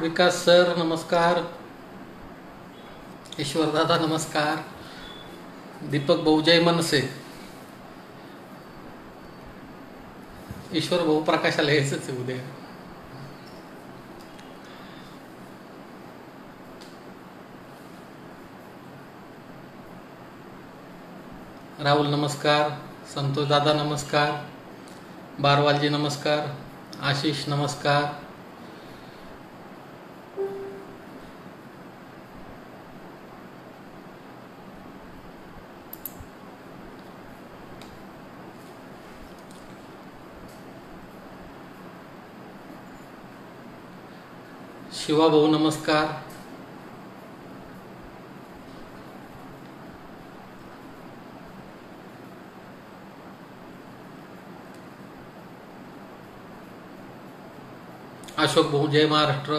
विकास sir नमस्कार, ईश्वर दादा नमस्कार, दीपक भाऊ जय मनसे, ईश्वर भाऊ प्रकाशाला यायचंच आहे उद्या. राहुल नमस्कार, संतोष दादा नमस्कार, बारवालजी नमस्कार, आशिष नमस्कार. शिवा भाऊ नमस्कार. अशोक भाऊ जय महाराष्ट्र.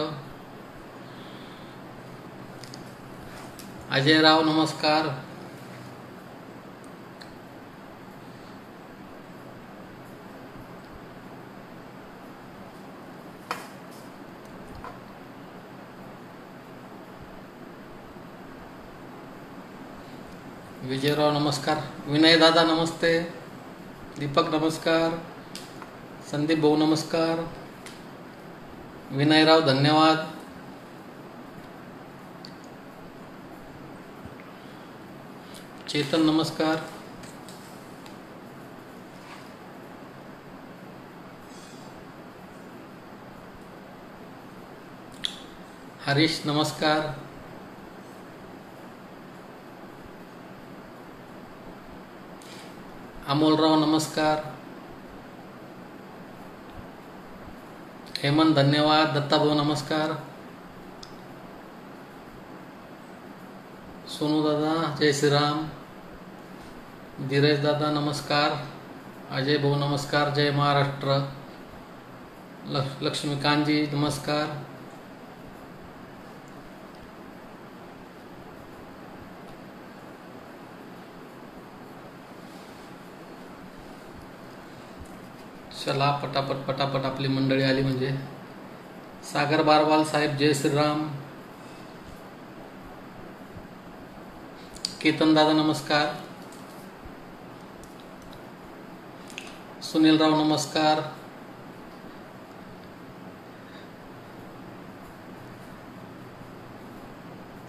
अजयराव नमस्कार. विजयराव नमस्कार. विनय दादा नमस्ते. दीपक नमस्कार. संदीप भाऊ नमस्कार. विनयराव धन्यवाद. चेतन नमस्कार. हरीश नमस्कार. अमोलराव नमस्कार. हेमंत धन्यवाद. दत्ताभाऊ नमस्कार. सोनू दादा जय श्रीराम. धीरज दादा नमस्कार. अजय भाऊ नमस्कार. जय महाराष्ट्र. लक्ष्मीकांतजी नमस्कार. चला पटापट आपली मंडळी आली म्हणजे. सागर बारवाल साहेब जय श्रीराम. केतन दादा नमस्कार. सुनीलराव नमस्कार.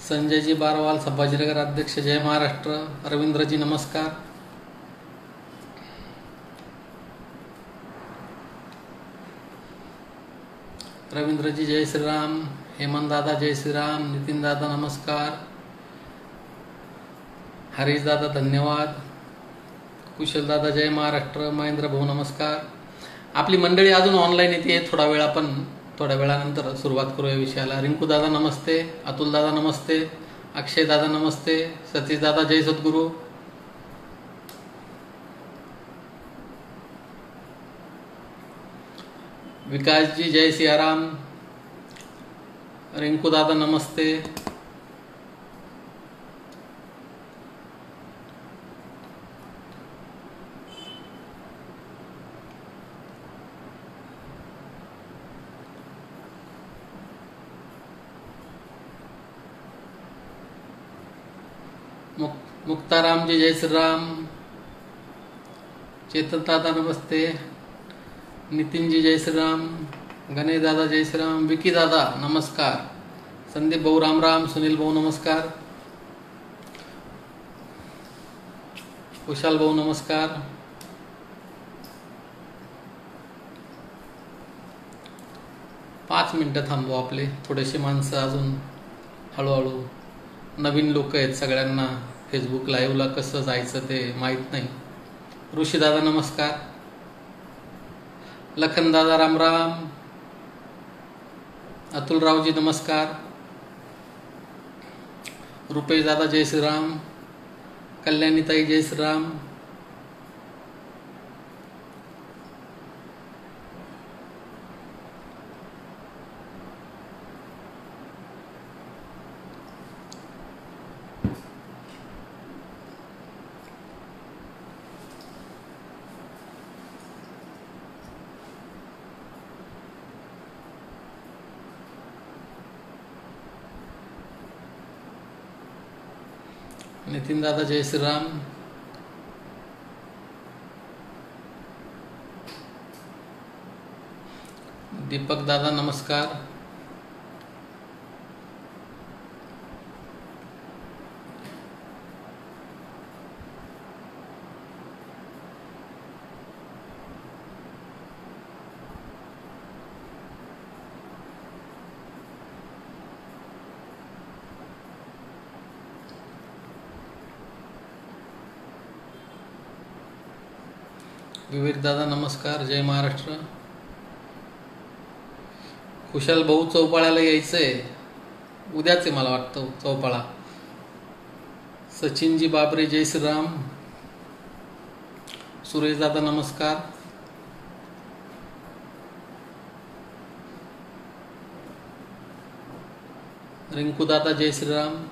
संजयजी बारवाल संभाजीनगर अध्यक्ष जय महाराष्ट्र. रवींद्रजी नमस्कार. रवींद्रजी जय श्रीराम. हेमंत दादा जय श्रीराम. नितीन दादा नमस्कार. हरीश दादा धन्यवाद. कुशल दादा जय महाराष्ट्र. महेंद्र भाऊ नमस्कार. आपली मंडळी अजून ऑनलाईन येते. थोड्या वेळानंतर सुरुवात करूया विषयाला. रिंकू दादा नमस्ते. अतुल दादा नमस्ते. अक्षय दादा नमस्ते. सतीश दादा जय सद्गुरू. विकास जी जय सियाराम. रिंकू दादा नमस्ते. मुक्ताराम जी जय श्रीराम. चेतन दादा नमस्ते. नितीन जी जय श्रीराम. गणेश दादा जय श्रीराम. विकी दादा नमस्कार. संदीप भाऊ राम राम. सुनील भाऊ नमस्कार. कुशाल भाऊ नमस्कार. पाच मिनिटं थांबू आपले. थोडेसे माणसं अजून हळूहळू. नवीन लोक आहेत. सगळ्यांना फेसबुक लाईव्हला कसं जायचं ते माहीत नाही. ऋषी दादा नमस्कार. लखन दादा राम राम. अतुलरावजी नमस्कार. रुपेश दादा जय श्रीराम. कल्याणीताई जय श्रीराम. नितीन दादा जय श्रीराम. दीपक दादा नमस्कार. विवेक दादा नमस्कार. जय महाराष्ट्र. खुशाल भाऊ चौपाळ्याला यायचंय, उद्याच आहे मला वाटतं चौपाळा. सचिनजी बाबरे जय श्रीराम. सुरेश दादा नमस्कार. रिंकू दादा जय श्रीराम.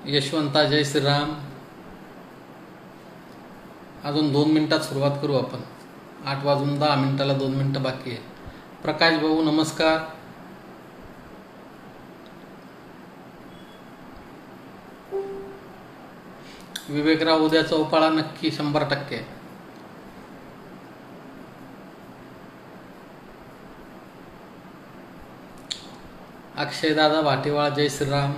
यशवंता जय श्रीराम. अजून 2 मिनिटात सुरुवात करू आपण. 8:10 2 मिनिटं बाकी आहे. प्रकाश भाऊ नमस्कार. विवेकराव उद्या चौपाळा नक्की 100%. अक्षय दादा भाटेवाळ जय श्रीराम.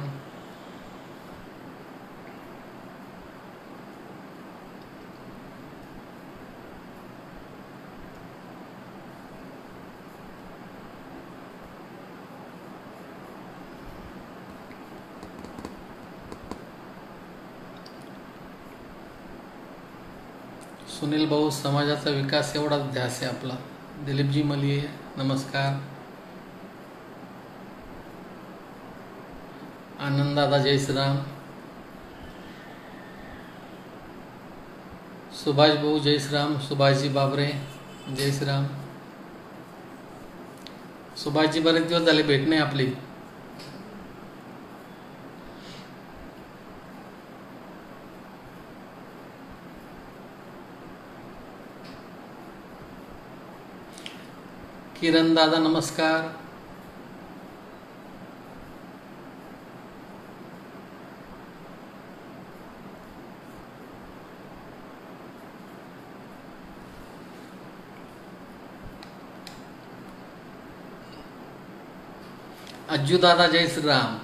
सुनील भाऊ समाजाचा विकास एवढाच ध्यास आहे आपला. दिलीपजी मलिये नमस्कार. आनंददादा जय श्रीराम. सुभाष भाऊ जय श्रीराम. सुभाषजी बाबरे जय श्रीराम. सुभाषजी बरेच दिवस झाले भेट नाही आपली. किरण दादा नमस्कार. अज्जू दादा जय श्रीराम.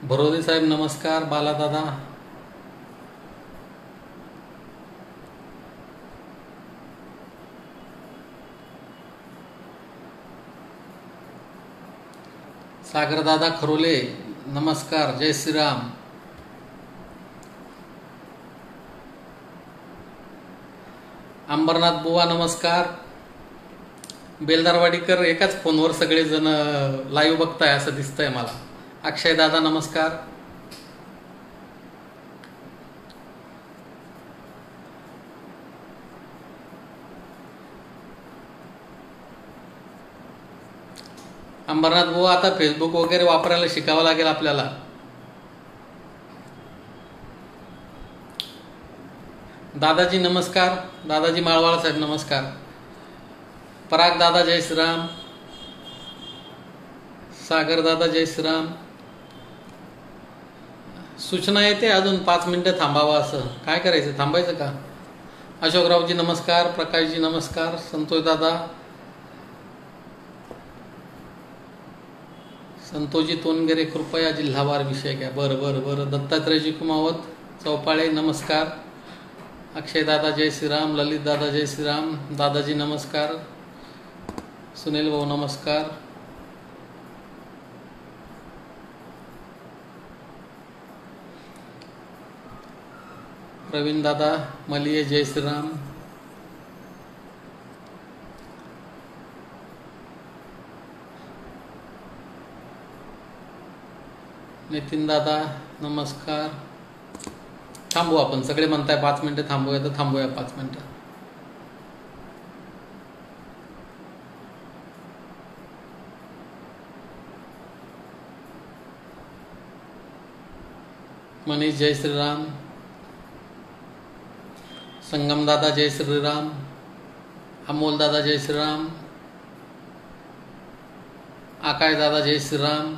भरोदे साहेब नमस्कार. बालादादा. सागरदादा खरोले नमस्कार. जय श्रीराम. अंबरनाथ बुवा नमस्कार. बेलदारवाडीकर एकाच फोनवर सगळेजण लाईव्ह बघताय असं दिसतंय मला. अक्षय दादा नमस्कार. अंबरनाथ बुवा आता फेसबुक वगैरे वापरायला शिकावं लागेल आपल्याला. दादाजी नमस्कार. दादाजी माळवाळ साहेब नमस्कार. पराग दादा जय श्रीराम. सागर दादा जय श्रीराम. सूचना येते अजून 5 मिनिटं थांबावं असं. काय करायचं, थांबायचं का? अशोकरावजी नमस्कार. प्रकाशजी नमस्कार. संतोष दादा. संतोषजी तोनगेरे कृपया जिल्हावार विषय घ्या. बरं बरं बरं. दत्तात्रयजी कुमावत चौपाळे नमस्कार. अक्षय दादा जय श्रीराम. ललित दादा जय श्रीराम. दादाजी नमस्कार. सुनील भाऊ नमस्कार. प्रवीण दादा मलिये जय श्रीराम. नितीन दादा नमस्कार. थांबू आपण, सगळे म्हणताय 5 मिनिटं थांबूया तर थांबूया 5 मिनिटं. मनीष जय श्रीराम. संगम दादा जय श्रीराम. अमोल दादा जय श्रीराम. आकाश दादा जय श्रीराम.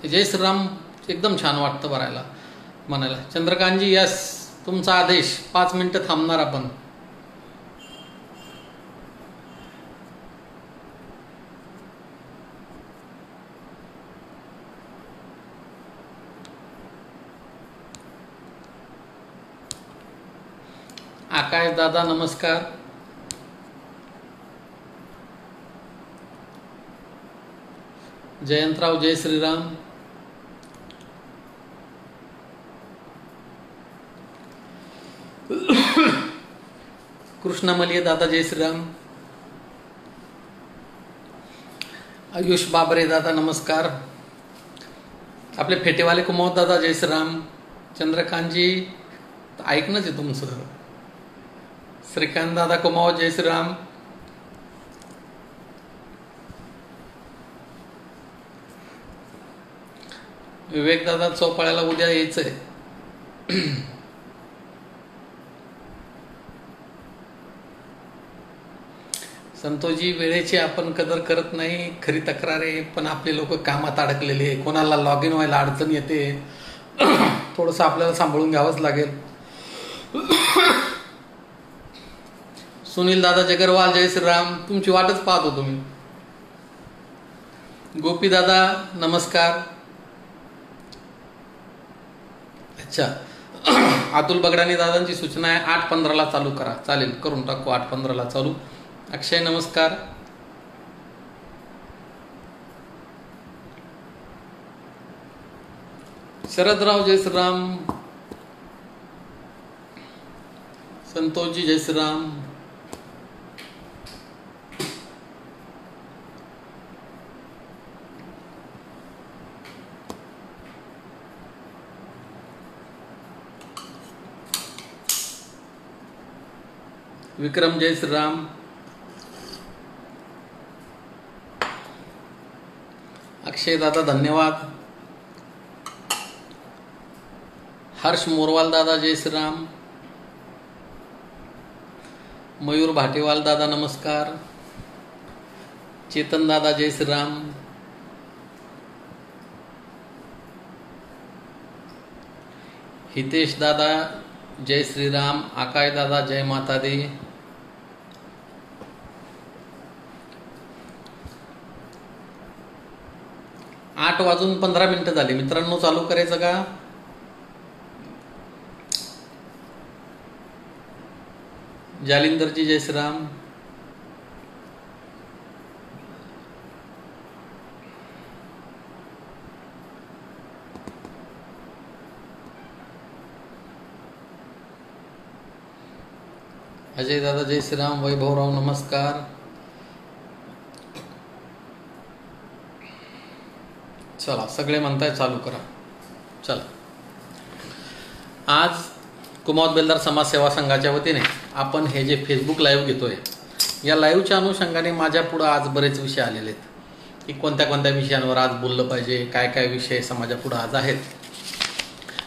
जय श्रीराम एकदम छान वाटतं भरायला म्हणायला. चंद्रकांतजी यस, तुमचा आदेश. 5 मिनिटं थांबणार आपण. आकाश दादा नमस्कार. जयंतराव जय श्रीराम. कृष्णा मलिये दादा जय श्रीराम. आयुष बाबरे दादा नमस्कार. आपले फेटेवाले कुमावत दादा जय श्रीराम. चंद्रकांतजी ऐकणंच आहे तुमचं. श्रीकांत दादा कुमावत जय श्रीराम. विवेक दादा चौपाळ्याला उद्या यायचंय. संतोषजी वेळेची आपण कदर करत नाही, खरी तक्रार आहे. पण आपले लोक कामात अडकलेले, कोणाला लॉग इन व्हायला अडचण येते. थोडंसं आपल्याला सांभाळून घ्यावंच लागेल. सुनील दादा जगरवाल जय श्रीराम. तुमची वाटच पाहत होतो मी. गोपी दादा नमस्कार. अच्छा, अतुल बगडानी दादांची सूचना आहे 8:15 चालू करा. चालेल, करून टाकू 8:15 चालू. अक्षय नमस्कार. शरदराव जय श्रीराम. संतोषजी जय श्रीराम. विक्रम जय श्रीराम. अक्षय दादा धन्यवाद. हर्ष मोरवाल दादा जय श्रीराम. मयूर भाटेवाल दादा नमस्कार. चेतन दादा जय श्रीराम. हितेश दादा जय श्रीराम. आकाश दादा जय माता दी. 8:15 झाली. मित्रांनो चालू करायचं का? जालिंदरजी जय श्रीराम. अजय दादा जय श्रीराम. वैभवराव नमस्कार. चला, सगळे म्हणताय चालू करा. चला, आज कुमावत बेलदार समाज सेवा संघाच्या वतीने आपण हे जे फेसबुक लाईव्ह घेतोय, या लाईव्हच्या अनुषंगाने माझ्या पुढे आज बरेच विषय आलेले आहेत की कोणत्या कोणत्या विषयांवर आज बोललं पाहिजे, काय काय विषय समाजापुढे आज आहेत.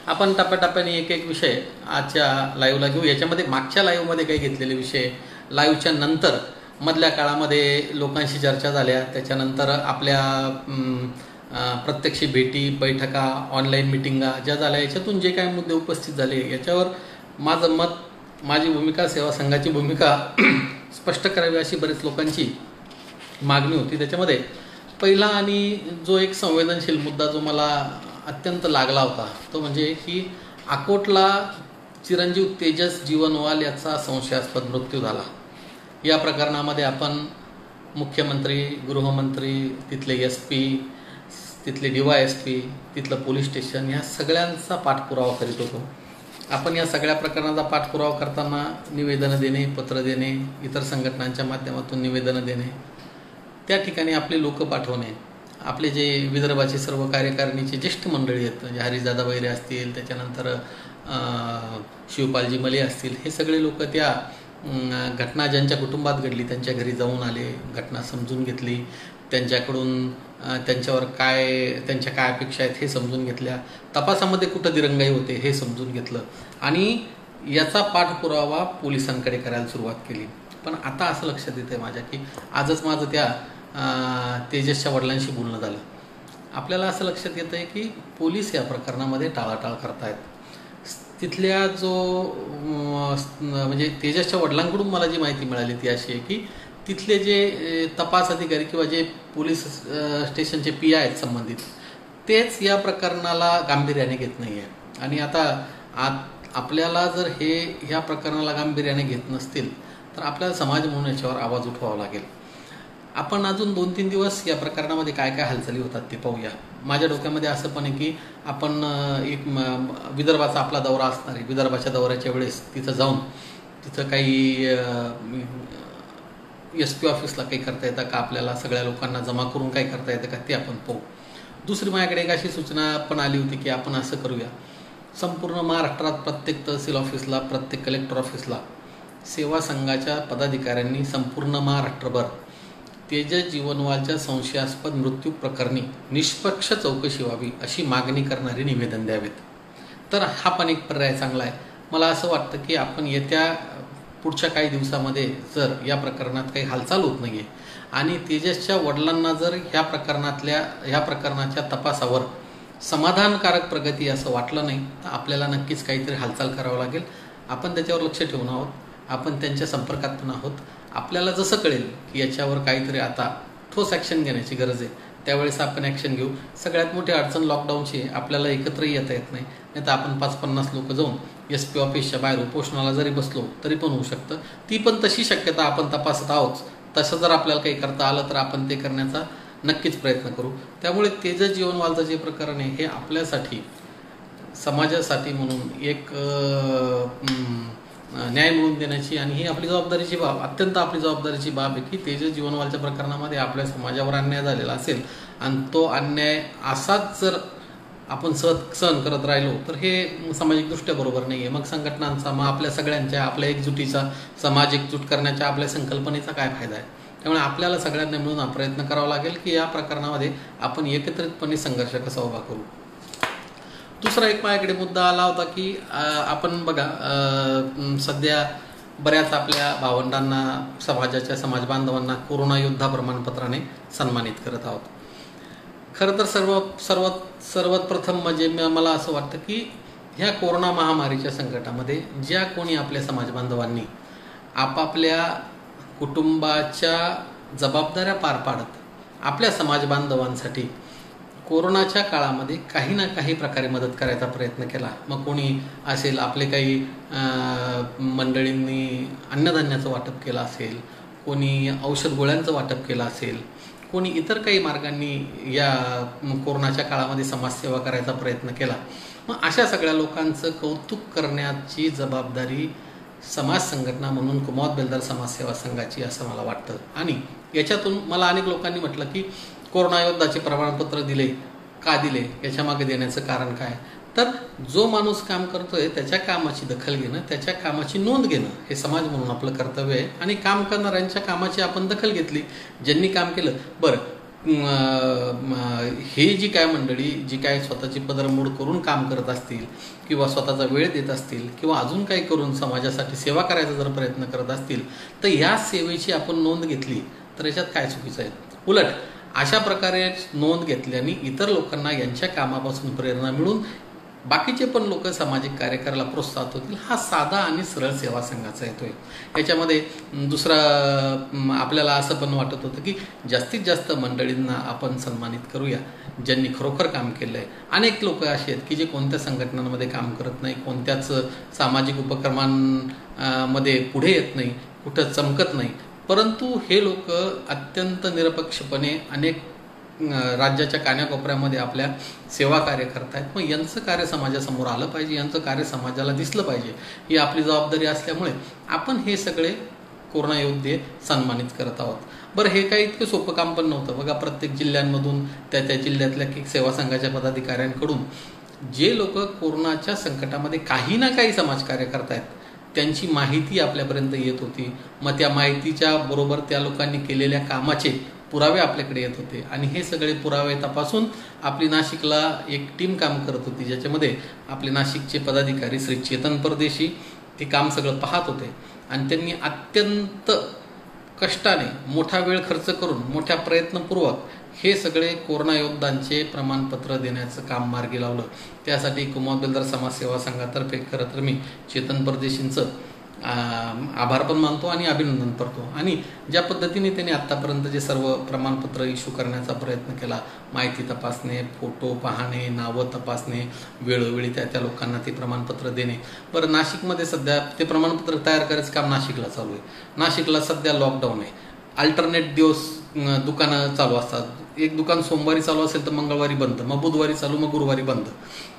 आपण टप्प्याटप्प्याने एक एक विषय आजच्या लाईव्हला घेऊ. याच्यामध्ये मागच्या लाईव्हमध्ये काही घेतलेले विषय, लाईव्हच्या नंतर मधल्या काळामध्ये लोकांशी चर्चा झाल्या, त्याच्यानंतर आपल्या प्रत्यक्ष भेटी, बैठका, ऑनलाईन मिटिंगा ज्या झाल्या, याच्यातून जे काही मुद्दे उपस्थित झाले याच्यावर माझं मत, माझी भूमिका, सेवा संघाची भूमिका स्पष्ट करावी अशी बरेच लोकांची मागणी होती. त्याच्यामध्ये पहिला आणि जो एक संवेदनशील मुद्दा जो मला अत्यंत लागला होता तो म्हणजे की अकोटला चिरंजीव तेजस जीवनवाल याचा संशयास्पद मृत्यू झाला. या प्रकरणामध्ये आपण मुख्यमंत्री, गृहमंत्री, तिथले SP, तिथले DYSP, तिथलं पोलीस स्टेशन, ह्या सगळ्यांचा पाठपुरावा करीत होतो. आपण या सगळ्या प्रकरणाचा पाठपुरावा करताना निवेदनं देणे, पत्र देणे, इतर संघटनांच्या माध्यमातून निवेदनं देणे, त्या ठिकाणी आपले लोक पाठवणे, आपले जे विदर्भाचे सर्व कार्यकारिणीचे ज्येष्ठ मंडळी आहेत, म्हणजे हरिदादा वैरे असतील, त्याच्यानंतर शिवपालजी मले असतील, हे सगळे लोक त्या घटना ज्यांच्या कुटुंबात घडली त्यांच्या घरी जाऊन आले, घटना समजून घेतली, त्यांच्याकडून त्यांच्यावर त्यांच्या काय अपेक्षा आहेत हे समजून घेतल्या, तपासामध्ये कुठं दिरंगाई होते हे समजून घेतलं आणि याचा पाठपुरावा पोलिसांकडे करायला सुरुवात केली. पण आता असं लक्षात येतं आहे माझ्या की आजच माझं त्या तेजसच्या वडिलांशी बोलणं झालं. आपल्याला असं लक्षात येतं आहे की पोलीस या प्रकरणामध्ये टाळाटाळ करतायत. तिथल्या जो म्हणजे तेजसच्या वडिलांकडून मला जी माहिती मिळाली ती अशी आहे की तिथले जे तपास अधिकारी किंवा जे पोलीस स्टेशनचे PI आहेत संबंधित, तेच या प्रकरणाला गांभीर्याने घेत नाही आहे. आणि आता आपल्याला जर ह्या प्रकरणाला गांभीर्याने घेत नसतील तर आपल्याला समाज म्हणून याच्यावर आवाज उठवावा लागेल. आपण अजून 2-3 दिवस या प्रकरणामध्ये काय काय हालचाली होतात ते पाहूया. माझ्या डोक्यामध्ये असं पण आहे की आपण एक विदर्भाचा आपला दौरा असणार आहे. विदर्भाच्या दौऱ्याच्या वेळेस तिथं जाऊन तिथं काही SP ऑफिसला काही करता येतं का, आपल्याला सगळ्या लोकांना जमा करून काही करता येतं का ते आपण पाहू. दुसरी माझ्याकडे एक अशी सूचना पण आली होती की आपण असं करूया, संपूर्ण महाराष्ट्रात प्रत्येक तहसील ऑफिसला, प्रत्येक कलेक्टर ऑफिसला सेवा संघाच्या पदाधिकाऱ्यांनी संपूर्ण महाराष्ट्रभर तेजस जीवनवालच्या संशयास्पद मृत्यू प्रकरणी निष्पक्ष चौकशी व्हावी अशी मागणी करणारे निवेदन द्यावेत. तर हा पण एक पर्याय चांगला आहे. मला असं वाटतं की आपण पुढच्या काही दिवसामध्ये जर या प्रकरणात काही हालचाल होत नाही आहे आणि तेजसच्या वडिलांना जर ह्या प्रकरणाच्या तपासावर समाधानकारक प्रगती असं वाटलं नाही तर आपल्याला नक्कीच काहीतरी हालचाल करावं लागेल. आपण त्याच्यावर लक्ष ठेवून आहोत, आपण त्यांच्या संपर्कात पण आहोत. आपल्याला जसं कळेल की याच्यावर काहीतरी आता ठोस ॲक्शन घेण्याची गरज आहे त्यावेळेस आपण ॲक्शन घेऊ. सगळ्यात मोठी अडचण लॉकडाऊनची आहे, आपल्याला एकत्रही येता येत नाही, तर आपण 5-50 लोक जाऊन SP ऑफिसच्या बाहेर उपोषणाला जरी बसलो तरी पण होऊ शकतं. ती पण तशी शक्यता आपण तपासत आहोत. तसं जर आपल्याला काही करता आलं तर आपण ते करण्याचा नक्कीच प्रयत्न करू. त्यामुळे तेजस जीवनवालचं जे प्रकरण आहे हे आपल्यासाठी, समाजासाठी म्हणून एक न्याय मिळवून देण्याची आणि ही आपली जबाबदारीची बाब, अत्यंत आपली जबाबदारीची बाब आहे की तेजस जीवनवालच्या प्रकरणामध्ये आपल्या समाजावर अन्याय झालेला असेल आणि तो अन्याय असाच जर आपण सहन करत राहिलो तर हे सामाजिकदृष्ट्या बरोबर नाही आहे. मग संघटनांचा, मग आपल्या सगळ्यांच्या, आपल्या एकजुटीचा, समाज एकजूट करण्याच्या आपल्या संकल्पनेचा काय फायदा आहे. त्यामुळे आपल्याला सगळ्यांना मिळून हा प्रयत्न करावा लागेल की या प्रकरणामध्ये आपण एकत्रितपणे संघर्ष कसा उभा करू. दुसरा एक माझ्याकडे मुद्दा आला होता की आपण बघा सध्या बऱ्याच आपल्या भावंडांना, समाज बांधवांना कोरोना योद्धा प्रमाणपत्राने सन्मानित करत आहोत. खरं तर सर्वात प्रथम म्हणजे मला असं वाटतं की ह्या कोरोना महामारीच्या संकटामध्ये ज्या कोणी आपल्या समाज बांधवांनी आपापल्या कुटुंबाच्या जबाबदाऱ्या पार पाडत आपल्या समाज बांधवांसाठी कोरोनाच्या काळामध्ये काही ना काही प्रकारे मदत करायचा प्रयत्न केला. मग कोणी असेल, आपले काही मंडळींनी अन्नधान्याचं वाटप केलं असेल, कोणी औषध गोळ्यांचं वाटप केलं असेल, कोणी इतर काही मार्गांनी या कोरोनाच्या काळामध्ये समाजसेवा करायचा प्रयत्न केला. मग अशा सगळ्या लोकांचं कौतुक करण्याची जबाबदारी समाज संघटना म्हणून कुमावत बेलदार समाजसेवा संघाची असं मला वाटतं. आणि याच्यातून मला अनेक लोकांनी म्हटलं की कोरोना योद्धाचे प्रमाणपत्र का दिले याच्यामागे देण्याचं कारण काय. तर जो माणूस काम करतोय त्याच्या कामाची दखल घेणं, त्याच्या कामाची नोंद घेणं हे समाज म्हणून आपलं कर्तव्य आहे. आणि काम करणाऱ्यांच्या कामाची आपण दखल घेतली, ज्यांनी काम केलं. बरं, हे जी काय मंडळी जी काय स्वतःची पदरमोड करून काम करत असतील किंवा स्वतःचा वेळ देत असतील किंवा अजून काही करून समाजासाठी सेवा करायचा जर प्रयत्न करत असतील तर या सेवेची आपण नोंद घेतली तर याच्यात काय चुकीचं आहे. उलट अशा प्रकारे नोंद घेतल्याने इतर लोकांना यांच्या कामापासून प्रेरणा मिळून बाकीचे पण लोक सामाजिक कार्य करायला प्रोत्साहित होतील. हा साधा आणि सरळ सेवा संघाचा येतोय. याच्यामध्ये दुसरं आपल्याला असं पण वाटत होतं की जास्तीत जास्त मंडळींना आपण सन्मानित करूया ज्यांनी खरोखर काम केलं आहे. अनेक लोक असे आहेत की जे कोणत्या संघटनांमध्ये काम करत नाही, कोणत्याच सामाजिक उपक्रमांमध्ये पुढे येत नाही, कुठं चमकत नाही, परंतु हे लोक अत्यंत निरपेक्षपणे अनेक राज्याच्या कान्याकोपऱ्यामध्ये आपल्या सेवा कार्य करतायत. मग यांचं कार्य समाजासमोर आलं पाहिजे, यांचं कार्य समाजाला दिसलं पाहिजे, ही आपली जबाबदारी असल्यामुळे आपण हे सगळे कोरोना योद्धे सन्मानित करत आहोत. बरं, हे काही इतकं सोपं काम पण नव्हतं. बघा, प्रत्येक जिल्ह्यांमधून त्या जिल्ह्यातल्या सेवा संघाच्या पदाधिकाऱ्यांकडून जे लोक कोरोनाच्या संकटामध्ये काही ना काही समाजकार्य करतायत त्यांची माहिती आपल्यापर्यंत येत होती. मग त्या माहितीच्या बरोबर त्या लोकांनी केलेल्या कामाचे पुरावे आपल्याकडे येत होते आणि हे सगळे पुरावे तपासून आपली नाशिकला एक टीम काम करत होती, ज्याच्यामध्ये आपले नाशिकचे पदाधिकारी श्री चेतन परदेशी ते काम सगळं पाहत होते आणि त्यांनी अत्यंत कष्टाने मोठा वेळ खर्च करून मोठ्या प्रयत्नपूर्वक हे सगळे कोरोना योद्धांचे प्रमाणपत्र देण्याचं काम मार्गी लावलं. त्यासाठी कुमार बेलदार समाजसेवा संघातर्फे खरं तर मी चेतन परदेशींचं आभार पण मानतो आणि अभिनंदन करतो. आणि ज्या पद्धतीने त्यांनी आत्तापर्यंत जे सर्व प्रमाणपत्र इश्यू करण्याचा प्रयत्न केला, माहिती तपासणे, फोटो पाहणे, नावं तपासणे, वेळोवेळी त्या लोकांना ते प्रमाणपत्र देणे. बरं, नाशिकमध्ये सध्या ते प्रमाणपत्र तयार करायचं काम नाशिकला चालू आहे. नाशिकला सध्या लॉकडाऊन आहे. अल्टरनेट दिवस दुकानं चालू असतात. एक दुकान सोमवारी चालू असेल तर मंगळवारी बंद, मग बुधवारी चालू, मग गुरुवारी बंद.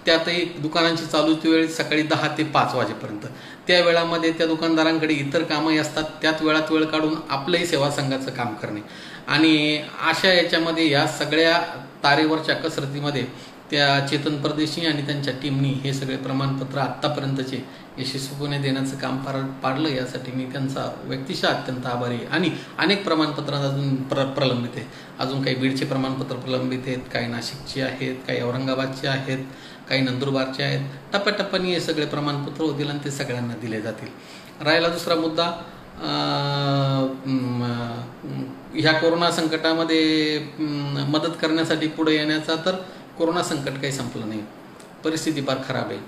त्यातही दुकानांची चालूची वेळ सकाळी 10 ते 5 वाजेपर्यंत. त्या वेळामध्ये त्या दुकानदारांकडे इतर कामंही असतात. त्यात वेळात वेळ काढून आपलंही सेवा संघाचं काम करणे आणि अशा याच्यामध्ये या सगळ्या तारेवरच्या कसरतीमध्ये त्या चेतन परदेशी आणि त्यांच्या टीमनी हे सगळे प्रमाणपत्र आत्तापर्यंतचे यशस्वीपणे देण्याचं काम पाडलं. यासाठी मी त्यांचा व्यक्तिशः अत्यंत आभारी आहे. आणि अनेक प्रमाणपत्र अजून प्रलंबित आहे. अजून काही बीडचे प्रमाणपत्र प्रलंबित आहेत, काही नाशिकचे आहेत, काही औरंगाबादचे आहेत, काही नंदुरबारचे आहेत. टप्प्याटप्प्याने हे सगळे प्रमाणपत्र होतील आणि ते सगळ्यांना दिले जातील. राहिला दुसरा मुद्दा, ह्या कोरोना संकटामध्ये मदत करण्यासाठी पुढे येण्याचा. तर कोरोना संकट काही संपलं नाही, परिस्थिती फार खराब आहे.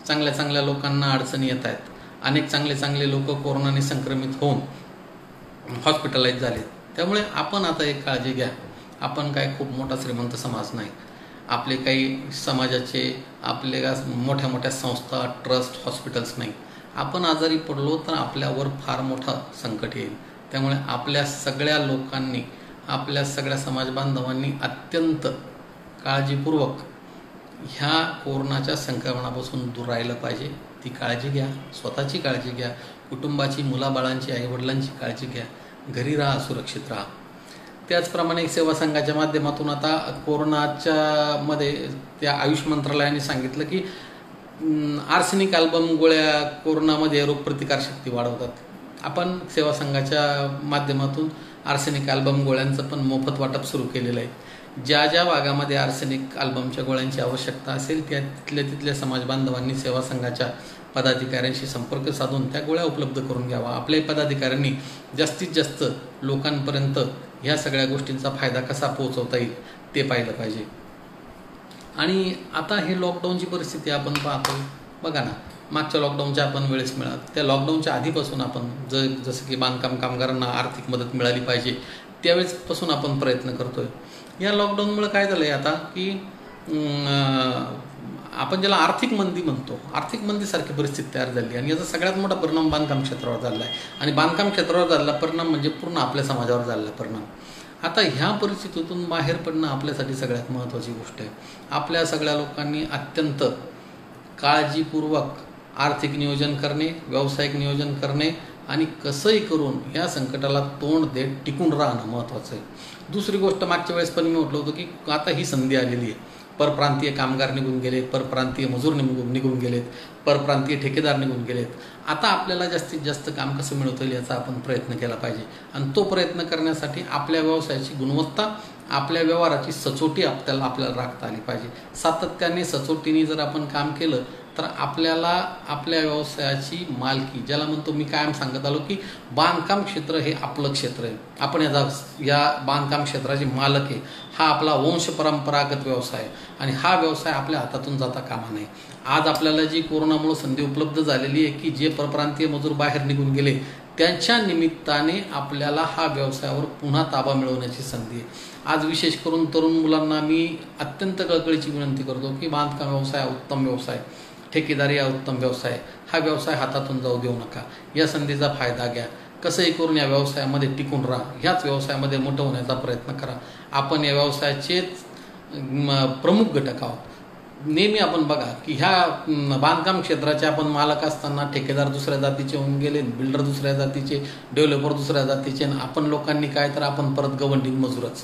चांगल्या चांगल्या लोकांना अडचणी येत आहेत. अनेक चांगले लोक कोरोनाने संक्रमित होऊन हॉस्पिटलाइज झाले. त्यामुळे आपण आता एक काळजी घ्या. आपण काय खूप मोठा श्रीमंत समाज नाही. आपले काही समाजाचे आपले मोठ्या मोठ्या संस्था, ट्रस्ट, हॉस्पिटल्स नाही. आपण आजारी पडलो तर आपल्यावर फार मोठं संकट येईल. त्यामुळे आपल्या सगळ्या लोकांनी, आपल्या सगळ्या समाज बांधवांनी अत्यंत काळजीपूर्वक ह्या कोरोनाच्या संक्रमणापासून दूर राहिलं पाहिजे. ती काळजी घ्या, स्वतःची काळजी घ्या, कुटुंबाची, मुलाबाळांची, आईवडिलांची काळजी घ्या. घरी राहा, सुरक्षित राहा. त्याचप्रमाणे सेवा संघाच्या माध्यमातून आता कोरोनाच्या मध्ये त्या आयुष मंत्रालयाने सांगितलं की आर्सेनिक अल्बम गोळ्या कोरोनामध्ये रोगप्रतिकारशक्ती वाढवतात. आपण सेवा संघाच्या माध्यमातून आर्सेनिक अल्बम गोळ्यांचं पण मोफत वाटप सुरू केलेलं आहे. ज्या ज्या भागामध्ये आर्सेनिक अल्बमच्या गोळ्यांची आवश्यकता असेल त्या तिथल्या समाज बांधवांनी सेवा संघाच्या पदाधिकाऱ्यांशी संपर्क साधून त्या गोळ्या उपलब्ध करून घ्यावा. आपल्या पदाधिकाऱ्यांनी जास्तीत जास्त लोकांपर्यंत ह्या सगळ्या गोष्टींचा फायदा कसा पोहोचवता येईल ते पाहिलं पाहिजे. आणि आता हे लॉकडाऊनची परिस्थिती आपण पाहतो. बघा ना, मागच्या लॉकडाऊनच्या आपण वेळेस त्या लॉकडाऊनच्या आधीपासून आपण जसं की बांधकाम कामगारांना आर्थिक मदत मिळाली पाहिजे त्यावेळेसपासून आपण प्रयत्न करतोय. या लॉकडाऊनमुळे काय झालं आहे आता की आपण ज्याला आर्थिक मंदी म्हणतो, आर्थिक मंदीसारखी परिस्थिती तयार झाली आणि याचा सगळ्यात मोठा परिणाम बांधकाम क्षेत्रावर झाला आहे. आणि बांधकाम क्षेत्रावर झालेला परिणाम म्हणजे पूर्ण आपल्या समाजावर झालेला परिणाम. आता ह्या परिस्थितीतून बाहेर पडणं आपल्यासाठी सगळ्यात महत्त्वाची गोष्ट आहे. आपल्या सगळ्या लोकांनी अत्यंत काळजीपूर्वक आर्थिक नियोजन करणे, व्यावसायिक नियोजन करणे आणि कसंही करून या संकटाला तोंड देत टिकून राहणं महत्त्वाचं आहे. दुसरी गोष्ट, मागच्या वेळेस पण मी म्हटलं होतं की आता ही संधी आलेली आहे. परप्रांतीय कामगार निघून गेलेत, परप्रांतीय मजूर निघून गेलेत, परप्रांतीय ठेकेदार निघून गेलेत. आता आपल्याला जास्तीत जास्त काम कसं मिळवता येईल याचा आपण प्रयत्न केला पाहिजे. आणि तो प्रयत्न करण्यासाठी आपल्या व्यवसायाची गुणवत्ता, आपल्या व्यवहाराची सचोटी आपल्याला राखता आली पाहिजे. सातत्याने सचोटीने जर आपण काम केलं तर आपल्याला आपल्या व्यवसायाची मालकी, ज्याला म्हणतो मी कायम सांगत आलो की बांधकाम क्षेत्र हे आपलं क्षेत्र आहे. आपण या बांधकाम क्षेत्राचे मालक आहे. हा आपला वंश परंपरागत व्यवसाय आहे आणि हा व्यवसाय आपल्या हातातून जाता कामा नये. आज आपल्याला जी कोरोनामुळे संधी उपलब्ध झालेली आहे की जे परप्रांतीय मजूर बाहेर निघून गेले त्यांच्या निमित्ताने आपल्याला हा व्यवसायावर पुन्हा ताबा मिळवण्याची संधी आहे. आज विशेष करून तरुण मुलांना मी अत्यंत कळकळीची विनंती करतो की बांधकाम व्यवसाय हा उत्तम व्यवसाय, ठेकेदारी हा उत्तम व्यवसाय, हा व्यवसाय हातातून जाऊ देऊ नका. या संधीचा फायदा घ्या. कसंही करून या व्यवसायामध्ये टिकून राहा, ह्याच व्यवसायामध्ये मोठं होण्याचा प्रयत्न करा. आपण या व्यवसायाचेच प्रमुख घटक आहोत. नेहमी आपण बघा की ह्या बांधकाम क्षेत्राचे आपण मालक असताना ठेकेदार दुसऱ्या जातीचे होऊन गेले, बिल्डर दुसऱ्या जातीचे, डेव्हलपर दुसऱ्या जातीचे, आणि आपण लोकांनी काय तर आपण परत गवंडी मजूरच.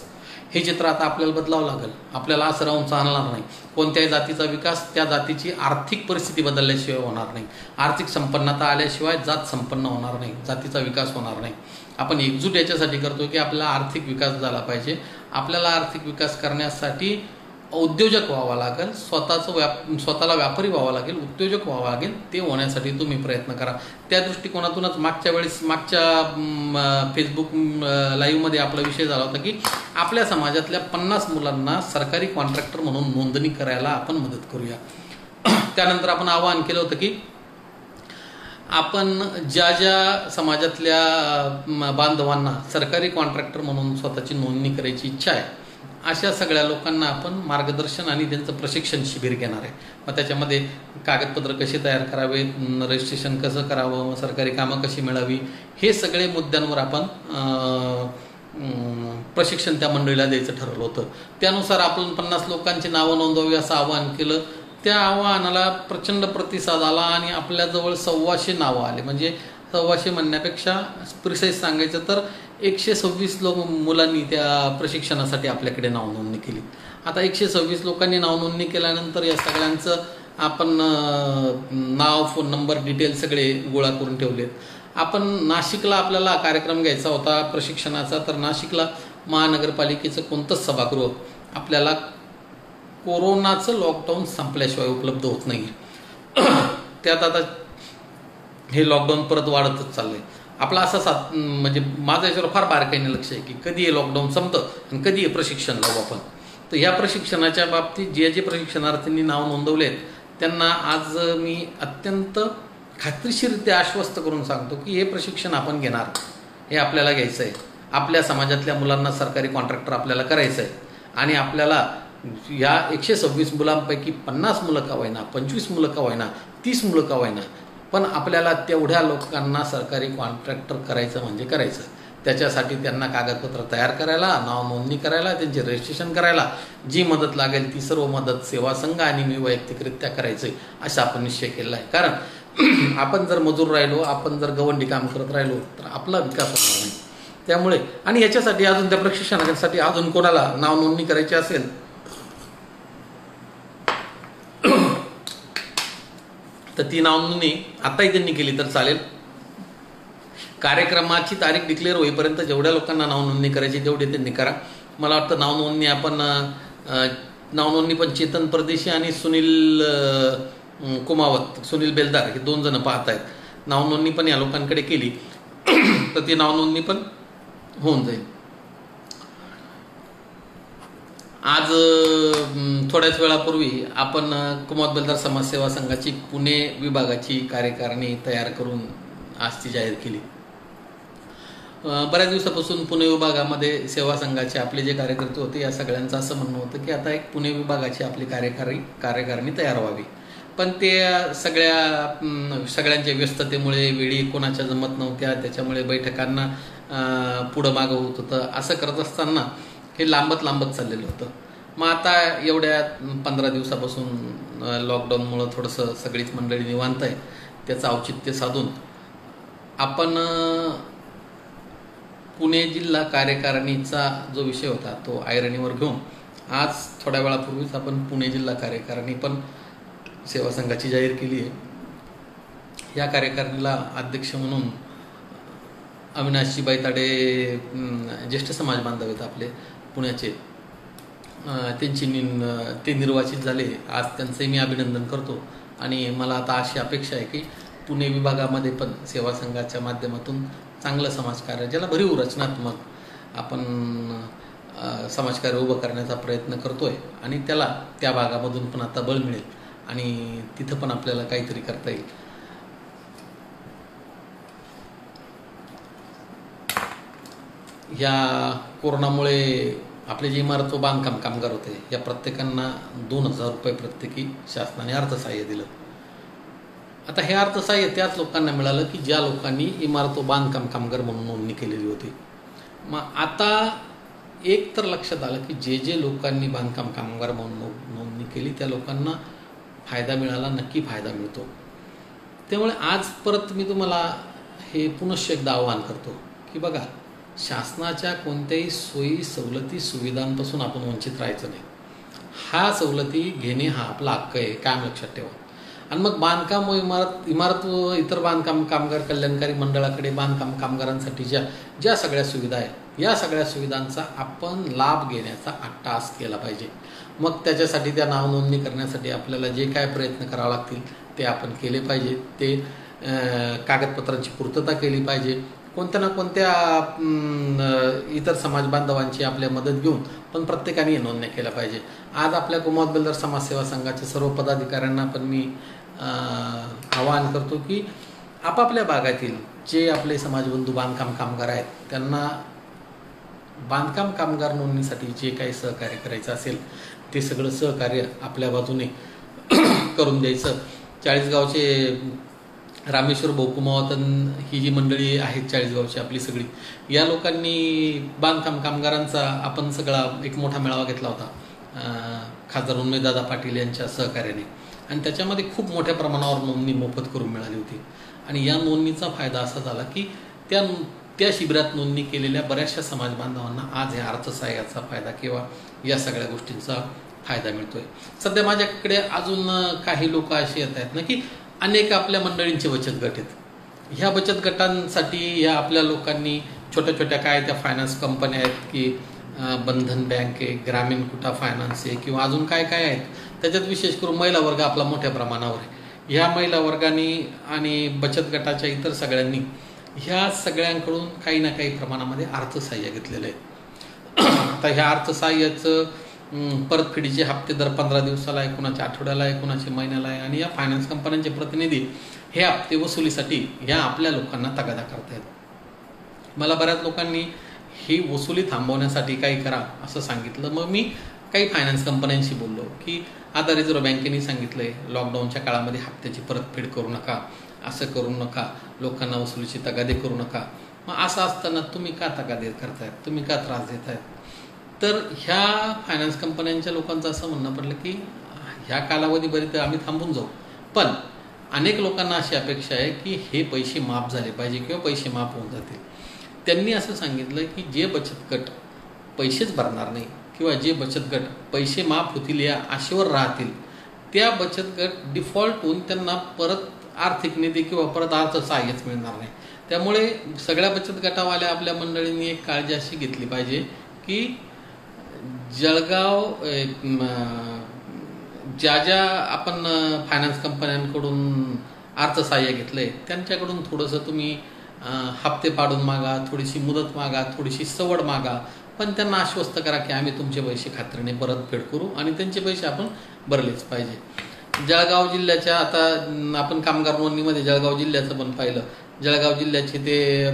हे चित्र आता आपल्याला बदलावं लागेल. आपल्याला असं राहून चालणार नाही. कोणत्याही जातीचा विकास त्या जातीची आर्थिक परिस्थिती बदलल्याशिवाय होणार नाही. आर्थिक संपन्नता आल्याशिवाय जात संपन्न होणार नाही, जातीचा विकास होणार नाही. आपण एकजूट याच्यासाठी करतो की आपला आर्थिक विकास झाला पाहिजे. आपल्याला आर्थिक विकास करण्यासाठी उद्योजक व्हावा लागेल, स्वतःला व्यापारी व्हावं लागेल, उद्योजक व्हावं लागेल. ते होण्यासाठी तुम्ही प्रयत्न करा. त्या दृष्टिकोनातूनच मागच्या फेसबुक लाईव्हमध्ये आपला विषय झाला होता की आपल्या समाजातल्या 50 मुलांना सरकारी कॉन्ट्रॅक्टर म्हणून नोंदणी करायला आपण मदत करूया. त्यानंतर आपण आवाहन केलं होतं की आपण ज्या समाजातल्या बांधवांना सरकारी कॉन्ट्रॅक्टर म्हणून स्वतःची नोंदणी करायची इच्छा आहे, अशा सगळ्या लोकांना आपण मार्गदर्शन आणि त्यांचं प्रशिक्षण शिबिर घेणार आहे. मग त्याच्यामध्ये कागदपत्र कसे तयार करावे, रजिस्ट्रेशन कसं करावं, सरकारी कामं कशी मिळावी, हे सगळे मुद्द्यांवर आपण प्रशिक्षण त्या मंडळीला द्यायचं ठरवलं होतं. त्यानुसार आपण 50 लोकांची नावं नोंदवावी असं आवाहन केलं. त्या आवाहनाला प्रचंड प्रतिसाद आला आणि आपल्याजवळ 125 नावं आले. म्हणजे 125 म्हणण्यापेक्षा प्रिसाईज सांगायचं तर 126 मुलांनी त्या प्रशिक्षणासाठी आपल्याकडे नाव नोंदणी केली. आता 126 लोकांनी नाव नोंदणी केल्यानंतर या सगळ्यांचं आपण नाव, फोन नंबर, डिटेल सगळे गोळा करून ठेवलेत. आपण नाशिकला आपल्याला कार्यक्रम घ्यायचा होता प्रशिक्षणाचा, तर नाशिकला महानगरपालिकेचं कोणतंच सभागृह आपल्याला कोरोनाचं लॉकडाऊन संपल्याशिवाय उपलब्ध होत नाही. त्यात आता हे लॉकडाऊन परत वाढतच चाललंय. आपला असा म्हणजे माझं याच्यावर फार बारकाईने लक्ष आहे की कधी हे लॉकडाऊन संपतं आणि कधी हे प्रशिक्षण लावू आपण. तर ह्या प्रशिक्षणाच्या बाबतीत जे प्रशिक्षणार्थींनी नाव नोंदवले आहेत त्यांना आज मी अत्यंत खात्रीशीररित्या आश्वस्त करून सांगतो की हे प्रशिक्षण आपण घेणार, हे आपल्याला घ्यायचं आहे. आपल्या समाजातल्या मुलांना सरकारी कॉन्ट्रॅक्टर आपल्याला करायचं आहे आणि आपल्याला या 126 मुलांपैकी 50 मुलं का होईना, 25 मुलं का होईना, 30 मुलं का होईना, पण आपल्याला तेवढ्या लोकांना सरकारी कॉन्ट्रॅक्टर करायचं म्हणजे करायचं. त्याच्यासाठी त्यांना कागदपत्र तयार करायला, नाव नोंदणी करायला, त्यांचे रजिस्ट्रेशन करायला जी मदत लागेल ती सर्व मदत सेवा संघ आणि मी वैयक्तिकरित्या करायचं असा आपण निश्चय केलेला आहे. कारण आपण जर मजूर राहिलो, आपण जर गवंडी काम करत राहिलो तर आपला विकास होणार नाही. त्यामुळे आणि याच्यासाठी अजून त्या प्रशिक्षणासाठी अजून कोणाला नाव नोंदणी करायची असेल तर ती नाव नोंदणी आताही त्यांनी केली तर चालेल. कार्यक्रमाची तारीख डिक्लेअर होईपर्यंत जेवढ्या लोकांना नाव नोंदणी करायची तेवढी त्यांनी करा. मला वाटतं नाव नोंदणी पण चेतन परदेशी आणि सुनील कुमावत, सुनील बेलदार हे 2 जण पाहत आहेत. नाव नोंदणी पण या लोकांकडे केली तर ती नाव नोंदणी पण होऊन जाईल. आज थोड्याच वेळापूर्वी आपण कुमावत बेलदार समाजसेवा संघाची पुणे विभागाची कार्यकारिणी तयार करून आज ती जाहीर केली. बऱ्याच दिवसापासून पुणे विभागामध्ये सेवा संघाचे आपले जे कार्यकर्ते होते या सगळ्यांचं असं म्हणणं होतं की आता एक पुणे विभागाची आपली कार्यकारिणी तयार व्हावी. पण ते सगळ्यांच्या व्यस्ततेमुळे वेळी कोणाच्या जमत नव्हत्या, त्याच्यामुळे बैठकांना पुढं मागं होत होतं. असं करत असताना हे लांबत चाललेलं होतं. मग आता एवढ्या 15 दिवसापासून लॉकडाऊनमुळं थोडंसं सगळीच मंडळी निवांत आहे, त्याचं औचित्य साधून आपण पुणे जिल्हा कार्यकारिणीचा जो विषय होता तो ऐरणीवर घेऊन आज थोड्या वेळापूर्वीच आपण पुणे जिल्हा कार्यकारिणी पण सेवा संघाची जाहीर केली आहे. या कार्यकारिणीला अध्यक्ष म्हणून अविनाशजी बैताडे ज्येष्ठ समाज बांधव आहेत आपले पुण्याचे, ते निर्वाचित झाले. आज त्यांचंही मी अभिनंदन करतो आणि मला आता अशी अपेक्षा आहे की पुणे विभागामध्ये पण सेवा संघाच्या माध्यमातून चांगलं समाजकार्य, ज्याला भरीव रचनात्मक आपण समाजकार्य उभं करण्याचा प्रयत्न करतोय आणि त्याला त्या भागामधून पण आता बळ मिळेल आणि तिथं पण आपल्याला काहीतरी करता येईल. या कोरोनामुळे आपले जे इमारत व बांधकाम कामगार होते या प्रत्येकांना 2000 रुपये प्रत्येकी शासनाने अर्थसहाय्य दिलं. आता हे अर्थसहाय्य त्याच लोकांना मिळालं की ज्या लोकांनी इमारत व बांधकाम कामगार म्हणून नोंदणी केलेली होती. मग आता एक तर लक्षात आलं की जे जे लोकांनी बांधकाम कामगार म्हणून नोंदणी केली त्या लोकांना फायदा मिळाला, नक्की फायदा मिळतो. त्यामुळे आज परत मी तुम्हाला हे पुनश्च एकदा आवाहन करतो की बघा, शासनाच्या कोणत्याही सोयी सवलती सुविधांपासून आपण वंचित राहायचं नाही. हा सवलती घेणे हा आपला हक्क आहे, कायम लक्षात ठेवा. आणि मग बांधकाम व इमारत व इतर बांधकाम कामगार कल्याणकारी मंडळाकडे बांधकाम कामगारांसाठी ज्या सगळ्या सुविधा आहेत, या सगळ्या सुविधांचा आपण लाभ घेण्याचा अट्टाहास केला पाहिजे. मग त्याच्यासाठी त्या नाव नोंदणी करण्यासाठी आपल्याला जे काय प्रयत्न करावे लागतील ते आपण केले पाहिजे. ते कागदपत्रांची पूर्तता केली पाहिजे. कोणत्या ना कोणत्या इतर समाज बांधवांची आपल्या मदत घेऊन पण प्रत्येकाने नोंदण्या केल्या पाहिजे. आज आपल्या कुमत बिल्डर समाजसेवा संघाच्या सर्व पदाधिकाऱ्यांना पण मी आवाहन करतो की आपापल्या भागातील जे आपले समाजबंधू बांधकाम कामगार आहेत त्यांना बांधकाम कामगार नोंदणीसाठी जे काही सहकार्य करायचं असेल ते सगळं सहकार्य आपल्या बाजूने करून द्यायचं. चाळीसगावचे रामेश्वर भाऊकुमावतन ही जी मंडळी आहेत चाळीसगावची आपली सगळी, या लोकांनी बांधकाम कामगारांचा आपण सगळा एक मोठा मेळावा घेतला होता खासदार उन्मेदादा पाटील यांच्या सहकार्याने, आणि त्याच्यामध्ये खूप मोठ्या प्रमाणावर नोंदणी मोफत करून मिळाली होती. आणि या नोंदणीचा फायदा असा झाला की त्या शिबिरात नोंदणी केलेल्या बऱ्याचशा समाज बांधवांना आज ह्या अर्थसहाय्याचा फायदा किंवा या सगळ्या गोष्टींचा फायदा मिळतोय. सध्या माझ्याकडे अजून काही लोक असे येत आहेत ना की अनेक आपल्या मंडळींचे बचत गट आहेत. ह्या बचत गटांसाठी ह्या आपल्या लोकांनी छोट्या छोट्या काय त्या फायनान्स कंपन्या आहेत की बंधन बँक आहे, ग्रामीण कुटा फायनान्स आहे किंवा अजून काय काय आहेत, त्याच्यात विशेष करून महिला वर्ग आपला मोठ्या प्रमाणावर आहे. ह्या महिला वर्गाने आणि बचत गटाच्या इतर सगळ्यांनी ह्या सगळ्यांकडून काही ना काही प्रमाणामध्ये अर्थसहाय्य घेतलेलं आहे. आता ह्या अर्थसहाय्याचं परतफेडीचे हप्ते दर 15 दिवसाला आहे, कुणाच्या आठवड्याला आहे, कुणाच्या महिन्याला आहे. आणि या फायनान्स कंपन्यांचे प्रतिनिधी हे हप्ते वसुलीसाठी ह्या आपल्या लोकांना तगादा करतायत. मला बऱ्याच लोकांनी ही वसुली थांबवण्यासाठी काही करा असं सांगितलं. मग मी काही फायनान्स कंपन्यांशी बोललो की आता रिझर्व्ह बँकेने सांगितलं आहे लॉकडाऊनच्या काळामध्ये हप्त्याची परतफेड करू नका, असं करू नका, लोकांना वसुलीची तगादे करू नका. मग असं असताना तुम्ही का तगादे करतायत, तुम्ही का त्रास देत आहेत? तर ह्या फायनान्स कंपन्यांच्या लोकांचं असं म्हणणं पडलं की ह्या कालावधीपर्यंत आम्ही थांबून जाऊ, पण अनेक लोकांना अशी अपेक्षा आहे की हे पैसे माफ झाले पाहिजे किंवा पैसे माफ होऊन जातील. त्यांनी असं सांगितलं की जे बचत गट पैसेच भरणार नाही किंवा जे बचत गट पैसे माफ होतील या आशेवर राहतील त्या बचत गट डिफॉल्ट होऊन त्यांना परत आर्थिक निधी किंवा परत अर्थसहाय्यच मिळणार नाही. त्यामुळे सगळ्या बचत गटावाल्या आपल्या मंडळींनी एक काळजी अशी घेतली पाहिजे की जळगाव ज्या आपण फायनान्स कंपन्यांकडून अर्थसहाय्य घेतलं आहे त्यांच्याकडून थोडंसं तुम्ही हप्ते पाडून मागा, थोडीशी मुदत मागा, थोडीशी सवड मागा, पण त्यांना आश्वस्त करा की आम्ही तुमचे पैसे खात्रीने परतफेड करू आणि त्यांचे पैसे आपण भरलेच पाहिजे. जळगाव जिल्ह्याच्या आता आपण कामगार नोंदणीमध्ये जळगाव जिल्ह्याचं पण पाहिलं. जळगाव जिल्ह्याचे ते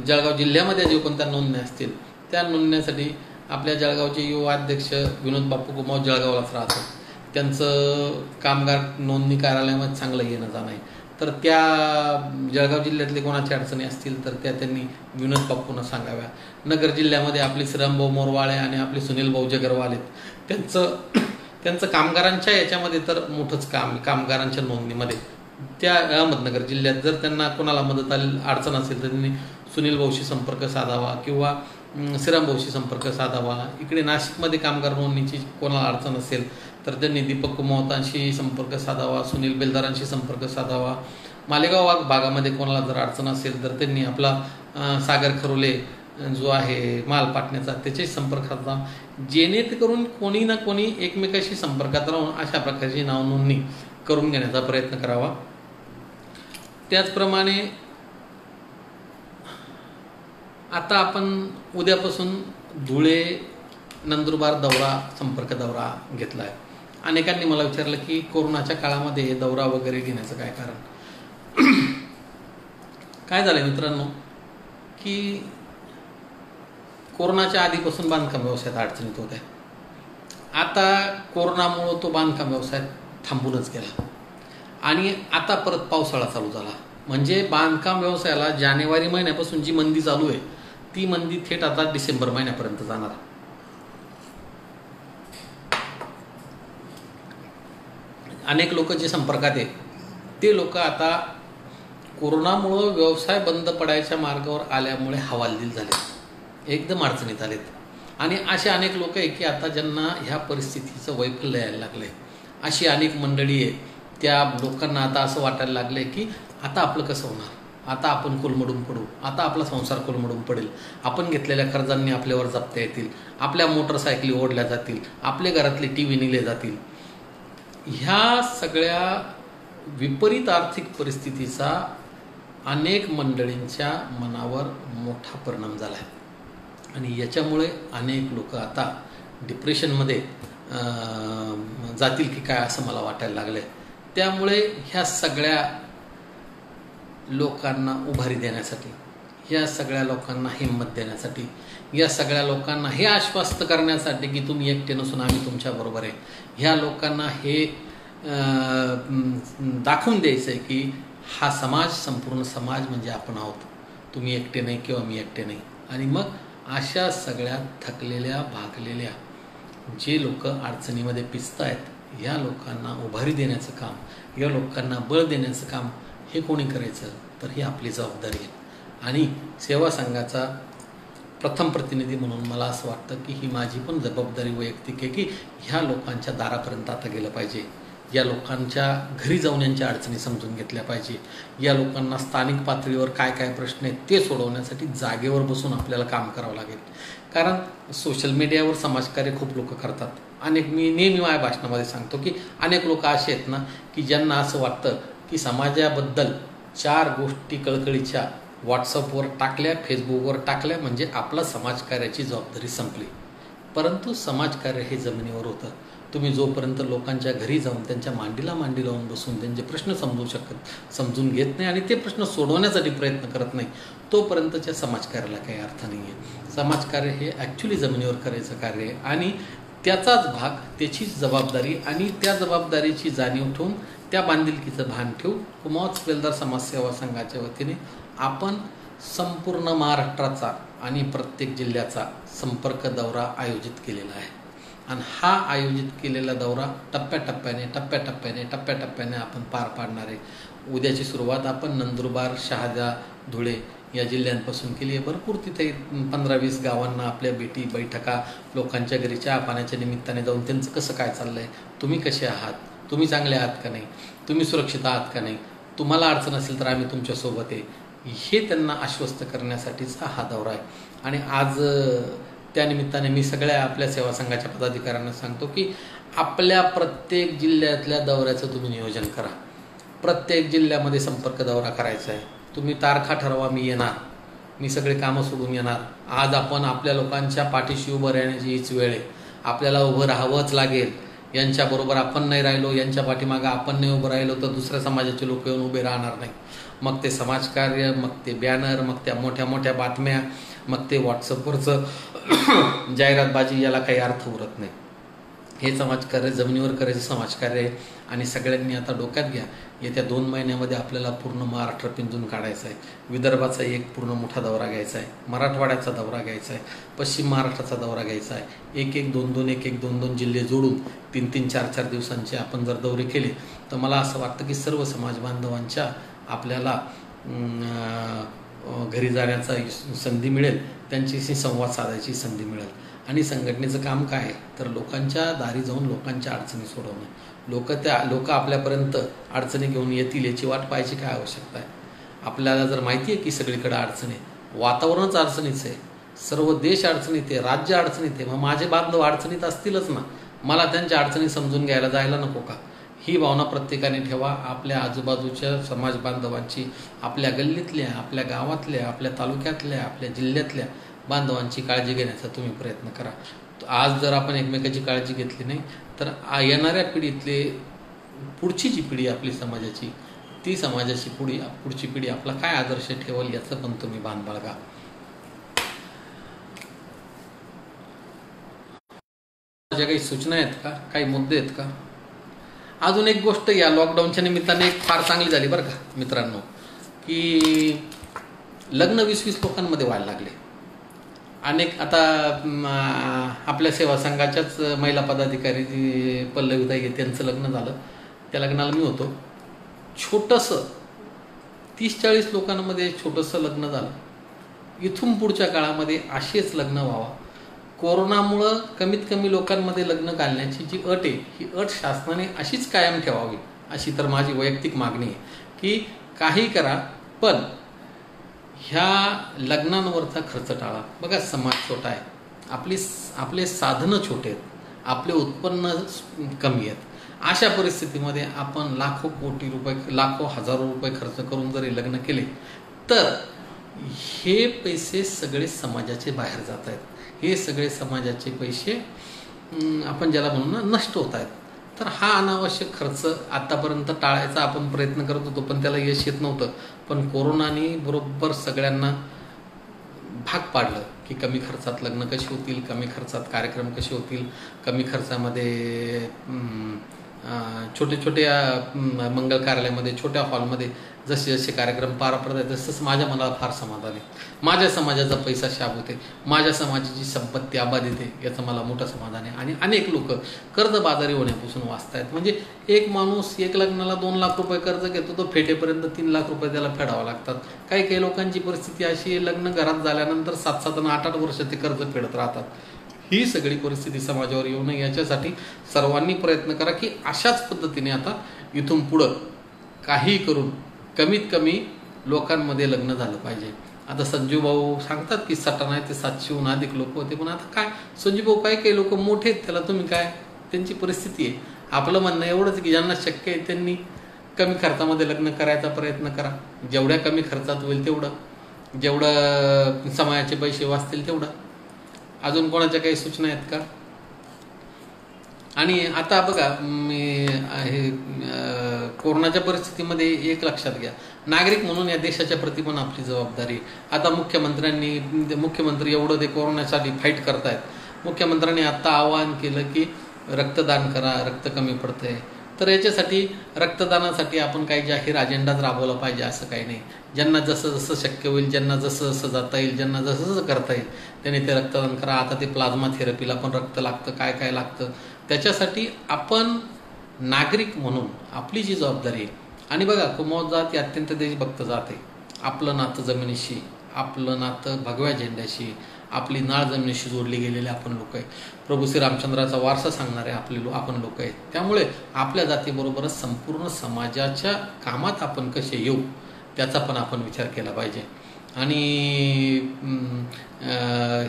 जळगाव जिल्ह्यामध्ये जे कोणत्या नोंदण्या असतील त्या नोंदण्यासाठी आपल्या जळगावचे युवा अध्यक्ष विनोद बापू कुमाव जळगावलाच राहतात. त्यांचं कामगार नोंदणी कार्यालयामध्ये चांगलं येणं जाणं आहे. तर त्या जळगाव जिल्ह्यातले कोणाच्या अडचणी असतील तर त्या त्यांनी विनोद बापूंना सांगाव्या. नगर जिल्ह्यामध्ये आपले श्रीरामभाऊ मोरवाळे आणि आपले सुनील भाऊ जगरवाल आहेत. त्यांचं कामगारांच्या याच्यामध्ये तर मोठंच कामगारांच्या नोंदणीमध्ये त्या अहमदनगर जिल्ह्यात जर त्यांना कोणाला मदत अडचण असेल तर त्यांनी सुनील भाऊशी संपर्क साधावा किंवा श्रीराम भाऊशी संपर्क साधावा. इकडे नाशिकमध्ये कामगार नोंदणीची कोणाला अडचण असेल तर त्यांनी दीपक कुमावतांशी संपर्क साधावा, सुनील बेलदारांशी संपर्क साधावा. मालेगाव भागामध्ये कोणाला जर अडचण असेल तर त्यांनी आपला सागर खरोले जो आहे माल पाटण्याचा त्याच्याशी संपर्क साधावा. जेणेकरून कोणी ना कोणी एकमेकाशी संपर्कात राहून अशा प्रकारची नाव नोंदणी करून घेण्याचा प्रयत्न करावा. त्याचप्रमाणे आता आपण उद्यापासून धुळे नंदुरबार संपर्क दौरा घेतला आहे. अनेकांनी मला विचारलं की कोरोनाच्या काळामध्ये दौरा वगैरे घेण्याचं काय कारण. काय झालं मित्रांनो की कोरोनाच्या आधीपासून बांधकाम व्यवसायात अडचणीत होत आहे. आता कोरोनामुळं तो बांधकाम व्यवसाय थांबूनच गेला. आणि आता परत पावसाळा चालू झाला, म्हणजे बांधकाम व्यवसायाला जानेवारी महिन्यापासून जी मंदी चालू आहे ती मंदी थेट आता डिसेंबर महिन्यापर्यंत जाणार. अनेक लोक जे संपर्कात आहेत ते लोक आता कोरोनामुळं व्यवसाय बंद पडायच्या मार्गावर आल्यामुळे हवालदिल झाले, एकदम अडचणीत आलेत. आणि असे अनेक लोक आहे की आता ज्यांना ह्या परिस्थितीचं वैफल्य यायला लागलं आहे. अशी अनेक मंडळी आहे, त्या लोकांना आता असं वाटायला लागलं आहे की आता आपलं कसं होणार, आता आपण कोलमडून पडू, आता आपला संसार कोलमडून पडेल, आपण घेतलेल्या कर्जांनी आपल्यावर जप्त्या येतील, आपल्या मोटरसायकली ओढल्या जातील, आपल्या घरातले TV नेले जातील. ह्या सगळ्या विपरीत आर्थिक परिस्थितीचा अनेक मंडळींच्या मनावर मोठा परिणाम झाला आहे. आणि याच्यामुळे अनेक लोक आता डिप्रेशनमध्ये जातील की काय असं मला वाटायला लागलं आहे. त्यामुळे ह्या सगळ्या लोकांना उभारी देण्यासाठी, ह्या सगळ्या लोकांना हिंमत देण्यासाठी, या सगळ्या लोकांना हे आश्वस्त करण्यासाठी की तुम्ही एकटे नसून आम्ही तुमच्याबरोबर आहे, ह्या लोकांना हे दाखवून द्यायचं आहे की हा समाज, संपूर्ण समाज म्हणजे आपण आहोत, तुम्ही एकटे नाही किंवा मी एकटे नाही. आणि मग अशा सगळ्या थकलेल्या, भागलेल्या जे लोक अडचणीमध्ये पिचत आहेत या लोकांना उभारी देण्याचं काम, या लोकांना बळ देण्याचं काम हे कोणी करायचं, तर ही आपली जबाबदारी आहे. आणि सेवा संघाचा प्रथम प्रतिनिधी म्हणून मला असं वाटतं की ही माझी पण जबाबदारी वैयक्तिक आहे की ह्या लोकांच्या दारापर्यंत आता गेलं पाहिजे, या लोकांच्या घरी जाऊन यांच्या अडचणी समजून घेतल्या पाहिजे, या लोकांना स्थानिक पातळीवर काय काय प्रश्न आहेत ते सोडवण्यासाठी जागेवर बसून आपल्याला काम करावं लागेल. कारण सोशल मीडियावर समाजकार्य खूप लोक करतात. मी नेहमी माझ्या भाषणामध्ये सांगतो की अनेक लोक असे आहेत ना की ज्यांना असं वाटतं की समाजाबद्दल 4 गोष्टी कळकळीच्या व्हॉट्सअपवर टाकल्या, फेसबुकवर टाकल्या म्हणजे आपला समाजकार्याची जबाबदारी संपली. परंतु समाजकार्य हे जमिनीवर होतं. तुम्ही जोपर्यंत लोकांच्या घरी जाऊन त्यांच्या मांडीला मांडी लावून बसून त्यांचे प्रश्न समजून घेत नाही आणि ते प्रश्न सोडवण्यासाठी प्रयत्न करत नाही, तोपर्यंतच्या समाजकार्याला काही अर्थ नाही आहे. समाजकार्य हे ॲक्च्युली जमिनीवर करायचं कार्य आहे आणि त्याचाच भाग, त्याचीच जबाबदारी आणि त्या जबाबदारीची जाणीव ठेवून, त्या बांधिलकीचं भान ठेवून कुमावत बेलदार समाजसेवा संघाच्या वतीने आपण संपूर्ण महाराष्ट्राचा आणि प्रत्येक जिल्ह्याचा संपर्क दौरा आयोजित केलेला आहे. आणि हा आयोजित केलेला दौरा टप्प्याटप्प्याने आपण पार पाडणार आहे. उद्याची सुरुवात आपण नंदुरबार, शहादा, धुळे या जिल्ह्यांपासून केली आहे. भरपूर तिथे 15-20 गावांना आपल्या बैठका, लोकांच्या घरी चहा पाण्याच्या निमित्ताने जाऊन त्यांचं कसं काय चाललं आहे, तुम्ही कसे आहात, तुम्ही चांगले आहात का नाही, तुम्ही सुरक्षित आहात का नाही, तुम्हाला अडचण असेल तर आम्ही तुमच्यासोबत आहे, हे त्यांना आश्वस्त करण्यासाठीचा हा दौरा आहे. आणि आज त्यानिमित्ताने मी सगळ्या आपल्या सेवा संघाच्या पदाधिकाऱ्यांना सांगतो की आपल्या प्रत्येक जिल्ह्यातल्या दौऱ्याचं तुम्ही नियोजन करा. प्रत्येक जिल्ह्यामध्ये संपर्क दौरा करायचा आहे. तुम्ही तारखा ठरवा, मी येणार, मी सगळे कामं सोडून येणार. आज आपण आपल्या लोकांच्या पाठीशी उभं राहण्याची हीच वेळ आहे. आपल्याला उभं राहावंच लागेल. यांच्याबरोबर आपण नाही राहिलो, यांच्या पाठीमागं आपण नाही उभं राहिलो तर दुसऱ्या समाजाचे लोक येऊन उभे राहणार नाही. मग ते समाजकार्य, मग ते बॅनर, मग त्या मोठ्या मोठ्या बातम्या, मग ते व्हॉट्सअपवरचं जाहिरातबाजी, याला काही अर्थ उरत नाही. हे समाजकार्य जमिनीवर करायचं समाजकार्य आहे. आणि सगळ्यांनी आता डोक्यात घ्या, येत्या 2 महिन्यामध्ये आपल्याला पूर्ण महाराष्ट्र पिंजून काढायचं आहे. विदर्भाचा एक पूर्ण मोठा दौरा घ्यायचा आहे, मराठवाड्याचा दौरा घ्यायचा आहे, पश्चिम महाराष्ट्राचा दौरा घ्यायचा आहे. 1-1, 2-2 जिल्हे जोडून 3-3, 4-4 दिवसांचे आपण जर दौरे केले तर मला असं वाटतं की सर्व समाज बांधवांच्या आपल्याला घरी जाण्याचा संधी मिळेल, त्यांच्याशी संवाद साधायची संधी मिळेल. आणि संघटनेचं काम काय आहे तर लोकांच्या दारी जाऊन लोकांच्या अडचणी सोडवणं. लोक आपल्यापर्यंत अडचणी घेऊन येतील याची वाट पाहायची काय आवश्यकता आहे. आपल्याला जर माहिती आहे की सगळीकडे अडचणी, वातावरणच अडचणीचं आहे, सर्व देश अडचणीत आहे, राज्य अडचणीत आहे, मग माझे बांधव अडचणीत असतीलच ना, मला त्यांच्या अडचणी समजून घ्यायला जायला नको का. ही भावना प्रत्येकाने ठेवा. आपल्या आजूबाजूच्या समाज बांधवांची, आपल्या गल्लीतल्या, आपल्या गावातल्या, आपल्या तालुक्यातल्या, आपल्या जिल्ह्यातल्या बांधवांची काळजी घेण्याचा तुम्ही प्रयत्न करा. आज जर आपण एकमेकाची काळजी घेतली नाही तर येणाऱ्या पिढीतले, पुढची जी पिढी आपली समाजाची, ती समाजाची पुढची पिढी आपला काय आदर्श ठेवल याचं पण तुम्ही भान बाळगा. ज्या काही सूचना आहेत का, काही मुद्दे आहेत का? अजून एक गोष्ट या लॉकडाऊनच्या निमित्ताने एक फार चांगली झाली बरं का मित्रांनो, की लग्न 20-20 लोकांमध्ये व्हायला लागले. अनेक आता आपल्या सेवा संघाच्याच महिला पदाधिकारी जी पल्लवीताई आहे त्यांचं लग्न झालं. त्या लग्नाला मी होतो. छोटंसं 30-40 लोकांमध्ये छोटंसं लग्न झालं. इथून पुढच्या काळामध्ये असेच लग्न व्हावा. कोरोनामुळं कमीत कमी लोकांमध्ये लग्न घालण्याची जी अट आहे ही अट शासनाने अशीच कायम ठेवावी अशी तर माझी वैयक्तिक मागणी आहे, की काही करा पण ह्या लग्नांवरचा खर्च टाळा. बघा समाज छोटा आहे, आपले साधनं छोटे आहेत, आपले उत्पन्न कमी आहेत. अशा परिस्थितीमध्ये आपण लाखो कोटी रुपये, लाखो हजारो रुपये खर्च करून जरी लग्न केले तर हे पैसे सगळे समाजाचे बाहेर जात आहेत. हे सगळे समाजाचे पैसे आपण ज्याला म्हणू ना नष्ट होत आहेत. तर हा अनावश्यक खर्च आतापर्यंत टाळायचा आपण प्रयत्न करत होतो, पण त्याला यश येत नव्हतं. पण कोरोनाने बरोबर सगळ्यांना भाग पाडलं की कमी खर्चात लग्न कशी होतील, कमी खर्चात कार्यक्रम कसे होतील, कमी खर्चामध्ये छोटे छोट्या मंगल कार्यालयामध्ये, छोट्या हॉलमध्ये जसे जसे कार्यक्रम पार पडत आहेत तसंच माझ्या मनाला फार समाधान आहे. माझ्या समाजाचा पैसा शाब होते, माझ्या समाजाची संपत्ती आबादित आहे, याचं मला मोठं समाधान आहे. आणि अनेक लोक कर्जबाजारी होण्यापासून वाचतायत. म्हणजे एक माणूस एक लग्नाला 2 लाख रुपये कर्ज घेतो, तो फेटेपर्यंत 3 लाख रुपये त्याला फेडावं लागतात. काही काही लोकांची परिस्थिती अशी आहे, लग्न घरात झाल्यानंतर 7-7 आणि 8-8 वर्ष ते कर्ज फेडत राहतात. ही सगळी परिस्थिती समाजावर येऊ नये याच्यासाठी सर्वांनी प्रयत्न करा की अशाच पद्धतीने आता इथून पुढं काही करून कमीत कमी लोकांमध्ये लग्न झालं पाहिजे. आता संजू भाऊ सांगतात की 7 ते 700हून अधिक लोक होते, पण आता काय संजू भाऊ काही लोक मोठे आहेत, त्याला तुम्ही काय, त्यांची परिस्थिती आहे. आपलं म्हणणं एवढंच की ज्यांना शक्य आहे त्यांनी कमी खर्चामध्ये लग्न करायचा प्रयत्न करा. जेवढ्या कमी खर्चात होईल तेवढं, जेवढं समाजाचे पैसे वाचतील तेवढं. अजून कोणाच्या काही सूचना आहेत का? आणि आता बघा मी कोरोनाच्या परिस्थितीमध्ये एक लक्षात घ्या, नागरिक म्हणून या देशाच्या प्रति पण आपली जबाबदारी. आता मुख्यमंत्री एवढं ते कोरोनासाठी फाईट करतायत. मुख्यमंत्र्यांनी आता आवाहन केलं की रक्तदान करा, रक्त कमी पडतंय. तर याच्यासाठी रक्तदानासाठी आपण काही जाहीर अजेंडाच राबवला पाहिजे असं काही नाही. ज्यांना जसं जसं शक्य होईल, ज्यांना जसं जसं जाता येईल, ज्यांना जसं जसं करता येईल त्यांनी ते रक्तदान करा. आता ते प्लाझ्मा थेरपीला पण रक्त लागतं, काय काय लागतं. त्याच्यासाठी आपण नागरिक म्हणून आपली जी जबाबदारी आहे. आणि बघा कुमाऊत जात ही अत्यंत देशभक्त जात आहे. आपलं नातं जमिनीशी, आपलं नातं भगव्या झेंड्याशी, आपली नाळ जमिनीशी जोडली गेलेले आपण लोक आहे. प्रभू श्री रामचंद्राचा वारसा सांगणारे आपण लोक आहेत. त्यामुळे आपल्या जातीबरोबरच संपूर्ण समाजाच्या कामात आपण कसे येऊ त्याचा पण आपण विचार केला पाहिजे. आणि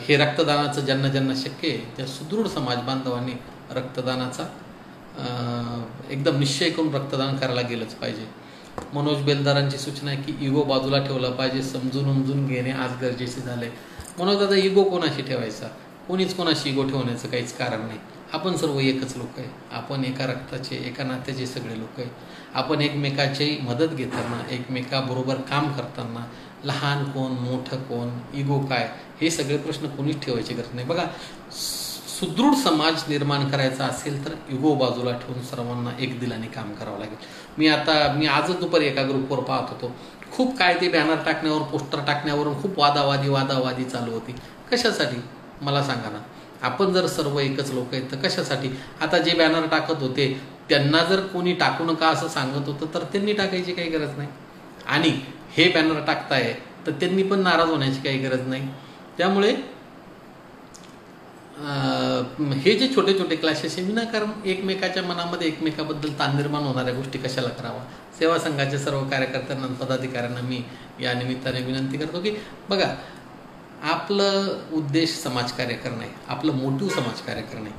हे रक्तदानाचं ज्यांना ज्यांना शक्य आहे त्या सुदृढ समाज बांधवांनी रक्तदानाचा एकदम निश्चय करून रक्तदान करायला गेलंच पाहिजे. मनोज बेलदारांची सूचना आहे की इगो बाजूला ठेवला पाहिजे, समजून उमजून घेणे आज गरजेचे झाले. मनोज दादा, इगो कोणाशी ठेवायचा? कोणीच कोणाशी इगो ठेवण्याचं काहीच कारण नाही. आपण सर्व एकच लोक आहे. आपण एका रक्ताचे, एका नात्याचे सगळे लोक आहे. आपण एकमेकाची मदत घेताना, एकमेकाबरोबर काम करताना लहान कोण, मोठं कोण, इगो काय, हे सगळे प्रश्न कोणीच ठेवायची गरज नाही. बघा, सुदृढ समाज निर्माण करायचा असेल तर इगो बाजूला ठेवून सर्वांना एक दिलाने काम करावं लागेल. मी आजच दुपारी एका ग्रुपवर पाहत होतो, खूप काय ते बॅनर टाकण्यावर, पोस्टर टाकण्यावरून खूप वादावादी चालू होती. कशासाठी मला सांगा ना? आपण जर सर्व एकच लोक आहेत तर कशासाठी? आता जे बॅनर टाकत होते त्यांना जर कोणी टाकू नका असं सांगत होतं तर त्यांनी टाकायची काही गरज नाही. आणि हे बॅनर टाकताय तर त्यांनी पण नाराज होण्याची काही गरज नाही. त्यामुळे हे जे छोटे छोटे क्लासेस आहे विनाकारण एकमेकाच्या मनामध्ये एकमेकाबद्दल ताण निर्माण होणाऱ्या गोष्टी कशाला करावा. सेवा संघाच्या सर्व कार्यकर्त्यांना, पदाधिकाऱ्यांना मी या निमित्ताने विनंती करतो की बघा, आपलं उद्देश समाजकार्य करणे, आपलं मोटिव्ह समाजकार्य करणे.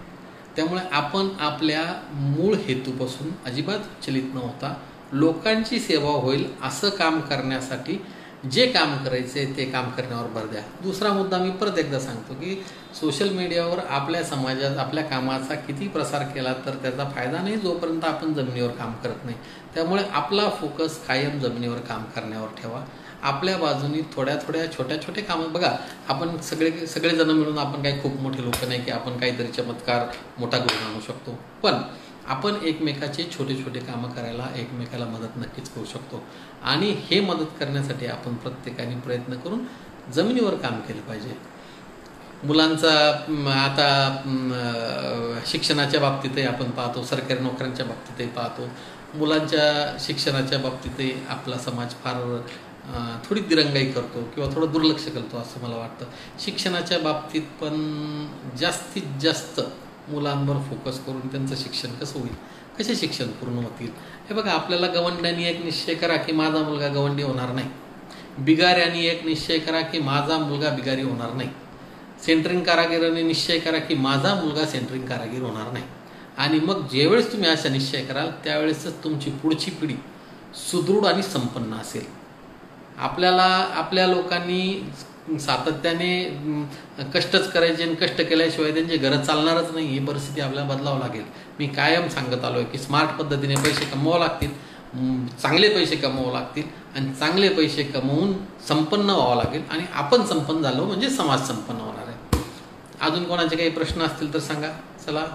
त्यामुळे आपण आपल्या मूळ हेतूपासून अजिबात चलित न होता लोकांची सेवा होईल असं काम करण्यासाठी जे काम करायचे ते काम करण्यावर भर द्या. दुसरा मुद्दा मी परत एकदा सांगतो की सोशल मीडियावर आपल्या समाजात आपल्या कामाचा किती प्रसार केला तर त्याचा फायदा नाही जोपर्यंत आपण जमिनीवर काम करत नाही. त्यामुळे आपला फोकस कायम जमिनीवर काम करण्यावर ठेवा. आपल्या बाजूनी थोड्या छोट्या कामं बघा. आपण सगळेजण मिळून आपण काही खूप मोठे लोक नाही की आपण काहीतरी चमत्कार मोठा करून आणू शकतो. पण आपण एकमेकाचे छोटे छोटे कामं करायला एकमेकाला मदत नक्कीच करू शकतो. आणि हे मदत करण्यासाठी आपण प्रत्येकाने प्रयत्न करून जमिनीवर काम केलं पाहिजे. मुलांचा आता शिक्षणाच्या बाबतीतही आपण पाहतो, सरकारी नोकऱ्यांच्या बाबतीतही पाहतो, मुलांच्या शिक्षणाच्या बाबतीतही आपला समाज फार थोडी दिरंगाई करतो किंवा थोडं दुर्लक्ष करतो असं मला वाटतं. शिक्षणाच्या बाबतीत पण जास्तीत जास्त मुलांवर फोकस करून त्यांचं शिक्षण कसं होईल, कसे शिक्षण पूर्ण होतील. हे बघा, आपल्याला गवंड्यांनी एक निश्चय करा की माझा मुलगा गवंडी होणार नाही, बिगाऱ्यांनी एक निश्चय करा की माझा मुलगा बिगारी होणार नाही, सेंटरिंग कारागिरांनी निश्चय करा की माझा मुलगा सेंटरिंग कारागीर होणार नाही. आणि मग ज्यावेळेस तुम्ही असा निश्चय कराल त्यावेळेसच तुमची पुढची पिढी सुदृढ आणि संपन्न असेल. आपल्याला आपल्या लोकांनी सातत्याने कष्टच करायचे आणि कष्ट केल्याशिवाय त्यांची घरं चालणारच नाही, ही परिस्थिती आपल्याला बदलावं लागेल. मी कायम सांगत आलो आहे की स्मार्ट पद्धतीने पैसे कमवावं लागतील, चांगले पैसे कमवावं लागतील आणि चांगले पैसे कमवून संपन्न व्हावं लागेल. आणि आपण संपन्न झालो म्हणजे समाज संपन्न होणार आहे. अजून कोणाचे काही प्रश्न असतील तर सांगा. चला,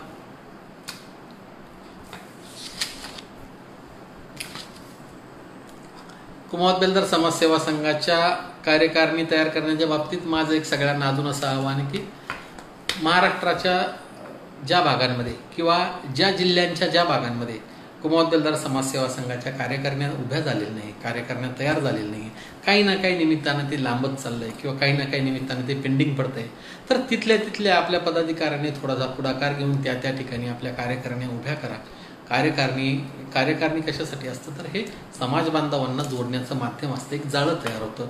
कुमावत बेलदार समाजसेवा संघाच्या कार्यकारिणी तयार करण्याच्या बाबतीत माझं एक सगळ्यांना अजून असं आव्हान आहे की महाराष्ट्राच्या ज्या भागांमध्ये किंवा ज्या जिल्ह्यांच्या ज्या भागांमध्ये कुमावत बेलदार समाजसेवा संघाच्या कार्यकारिण्या उभ्या झालेल्या नाही, कार्यकारिण्या तयार झालेल्या नाही, काही ना काही निमित्तानं ते लांबत चाललं आहे किंवा काही ना काही निमित्तानं ते पेंडिंग पडतं आहे, तर तिथल्या आपल्या पदाधिकाऱ्यांनी थोडासा पुढाकार घेऊन त्या ठिकाणी आपल्या कार्यकारिण्या उभ्या करा. कार्यकारिणी कशासाठी असतं तर हे समाज बांधवांना जोडण्याचं माध्यम असतं. एक जाळं तयार होतं.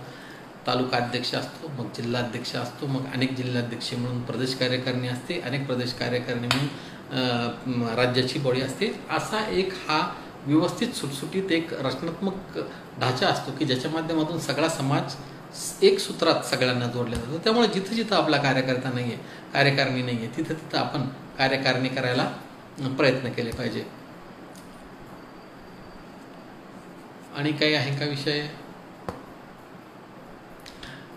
तालुका अध्यक्ष असतो, मग जिल्हाध्यक्ष असतो, मग अनेक जिल्हाध्यक्ष म्हणून प्रदेश कार्यकारिणी असते, अनेक प्रदेश कार्यकारिणी म्हणून राज्याची बॉडी असते. असा एक हा व्यवस्थित सुटसुटीत एक रचनात्मक ढाचा असतो की ज्याच्या माध्यमातून सगळा समाज एक सूत्रात सगळ्यांना जोडला जातो. त्यामुळे जिथं जिथं आपला कार्यकर्ता नाही आहे, कार्यकारिणी नाही आहे, तिथं तिथं आपण कार्यकारिणी करायला प्रयत्न केले पाहिजे. आणि काही आहे का विषय?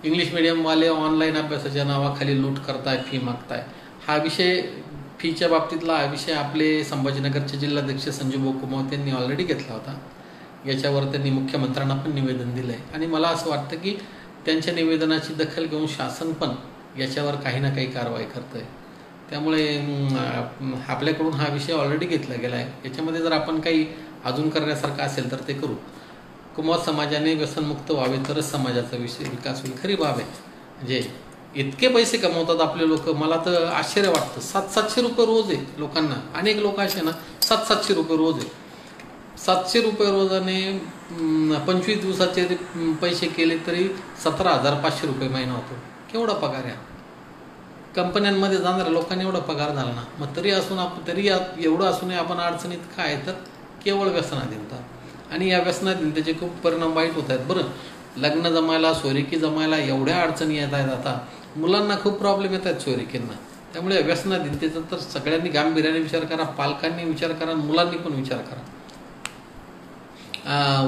इंग्लिश मीडियमवाले ऑनलाईन अभ्यासाच्या नावाखाली लूट करताय, फी मागताय. हा विषय, फीच्या बाबतीतला हा विषय आपले संभाजीनगरचे जिल्हाध्यक्ष संजू भाऊ कुमावत यांनी ऑलरेडी घेतला होता. याच्यावर त्यांनी मुख्यमंत्र्यांना पण निवेदन दिलं आहे आणि मला असं वाटतं की त्यांच्या निवेदनाची दखल घेऊन शासन पण याच्यावर काही ना काही कारवाई करतं आहे. त्यामुळे आपल्याकडून हा विषय ऑलरेडी घेतला गेला आहे. याच्यामध्ये जर आपण काही अजून करण्यासारखं असेल तर ते करू. कुमावत समाजाने व्यसनमुक्त व्हावे तरच समाजाचा विकास होईल. खरी बाब आहे. म्हणजे इतके पैसे कमवतात आपले लोक, मला तर आश्चर्य वाटतं. 700-700 रुपये रोज आहे लोकांना. अनेक लोक असे ना 700-700 रुपये रोज आहे. 700 रुपये रोजाने 25 दिवसाचे पैसे केले तरी 17,500 रुपये महिना होतो. केवढा पगार आहे? कंपन्यांमध्ये जाणाऱ्या लोकांनी एवढा पगार झाला ना, मग तरी एवढं असूनही आपण अडचणीत काय तर केवळ व्यसनाधीनता. आणि या व्यसनाधीनतेचे खूप परिणाम वाईट होत आहेत. बरं, लग्न जमायला, सोयरिकी जमायला एवढ्या अडचणी येत आहेत. आता मुलांना खूप प्रॉब्लेम येत आहेत सोयरिकींना. त्यामुळे व्यसनाधीनतेचा तर सगळ्यांनी गांभीर्याने विचार करा, पालकांनी विचार करा, मुलांनी पण विचार करा.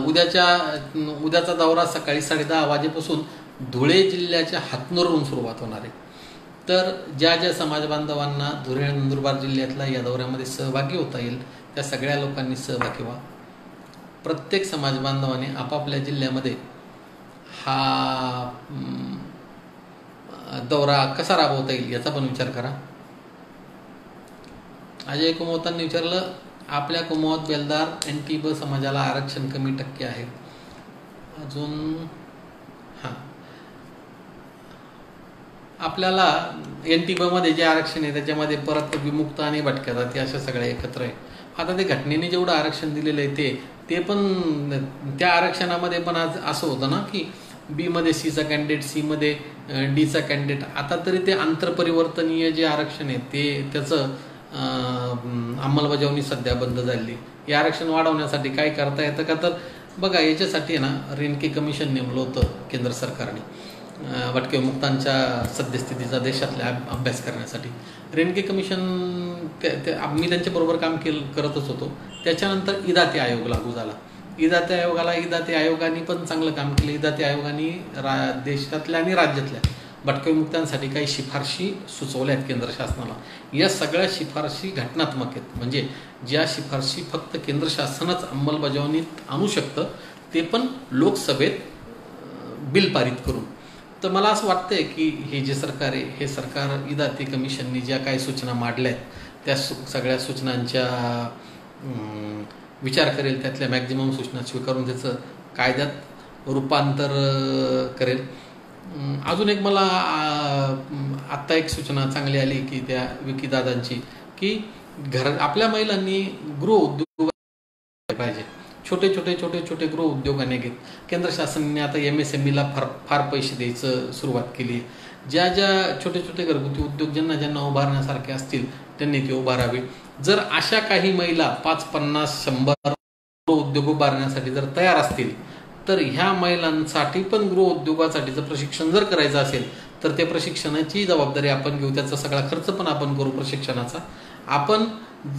उद्याचा दौरा सकाळी 10:30 वाजेपासून धुळे जिल्ह्याच्या हातनूरहून सुरुवात होणार आहे. तर ज्या समाज बांधवांना धुळे नंदुरबार जिल्ह्यातल्या या दौऱ्यामध्ये सहभागी होता येईल त्या सगळ्या लोकांनी सहभागी व्हा. प्रत्येक समाज बांधवाने आपापल्या जिल्ह्यामध्ये हा दौरा कसा राबवता येईल याचा पण विचार करा. अजय कुमावतांनी विचारलं, आपल्या कुमावत बेलदार NT समाजाला आरक्षण कमी टक्के आहे. अजून आपल्याला NT मध्ये जे आरक्षण आहे त्याच्यामध्ये परत विमुक्त आणि भटक्या जाती अशा सगळ्या एकत्र आहे. आता ते घटनेने जेवढं आरक्षण दिलेलं आहे ते पण त्या आरक्षणामध्ये पण आज असं होतं ना की B मध्ये Cचा कॅन्डिडेट, C मध्ये Dचा कॅन्डिडेट. आता तरी ते आंतरपरिवर्तनीय जे आरक्षण आहे त्याचं अंमलबजावणी सध्या बंद झाली. हे आरक्षण वाढवण्यासाठी काय करता येतं का तर बघा, याच्यासाठी ना रेणके कमिशन नेमलं होतं केंद्र सरकारने भटके मुक्तांच्या सद्यस्थितीचा देशातल्या अभ्यास करण्यासाठी. रेणके कमिशन मी त्यांच्याबरोबर काम करतच होतो. त्याच्यानंतर इदाते आयोग लागू झाला. इदाते आयोगाने पण चांगलं काम केलं. इदाते आयोगाने देशातल्या आणि राज्यातल्या भटक्या विमुक्तांसाठी काही शिफारशी सुचवल्या आहेत केंद्र शासनाला. या सगळ्या शिफारशी घटनात्मक आहेत, म्हणजे ज्या शिफारशी फक्त केंद्र शासनच अंमलबजावणीत आणू शकतं, ते पण लोकसभेत बिल पारित करून. तर मला असं वाटतंय की हे जे सरकार आहे, हे सरकार इदाती कमिशननी ज्या काही सूचना मांडल्या आहेत त्या सगळ्या सूचनांच्या विचार करेल, त्यातल्या मॅक्झिमम सूचना स्वीकारून त्याचं कायद्यात रूपांतर करेल. अजून एक मला आत्ता एक सूचना चांगली आली की त्या विकीदादांची, की आपल्या महिलांनी गृहउद्योग पाहिजे. छोटे छोटे गृह उद्योगाने घेत केंद्र शासनाने आता MSMEला फार पैसे द्यायचं सुरुवात केली. ज्या छोटे घरगुती उद्योग ज्यांना उभारण्यासारखे असतील त्यांनी ते उभारावे. जर अशा काही महिला 5, 50, 100 उद्योग उभारण्यासाठी जर तयार असतील तर ह्या महिलांसाठी पण गृह उद्योगासाठीचं प्रशिक्षण जर करायचं असेल तर त्या प्रशिक्षणाची जबाबदारी आपण घेऊ, त्याचा सगळा खर्च पण आपण करू प्रशिक्षणाचा. आपण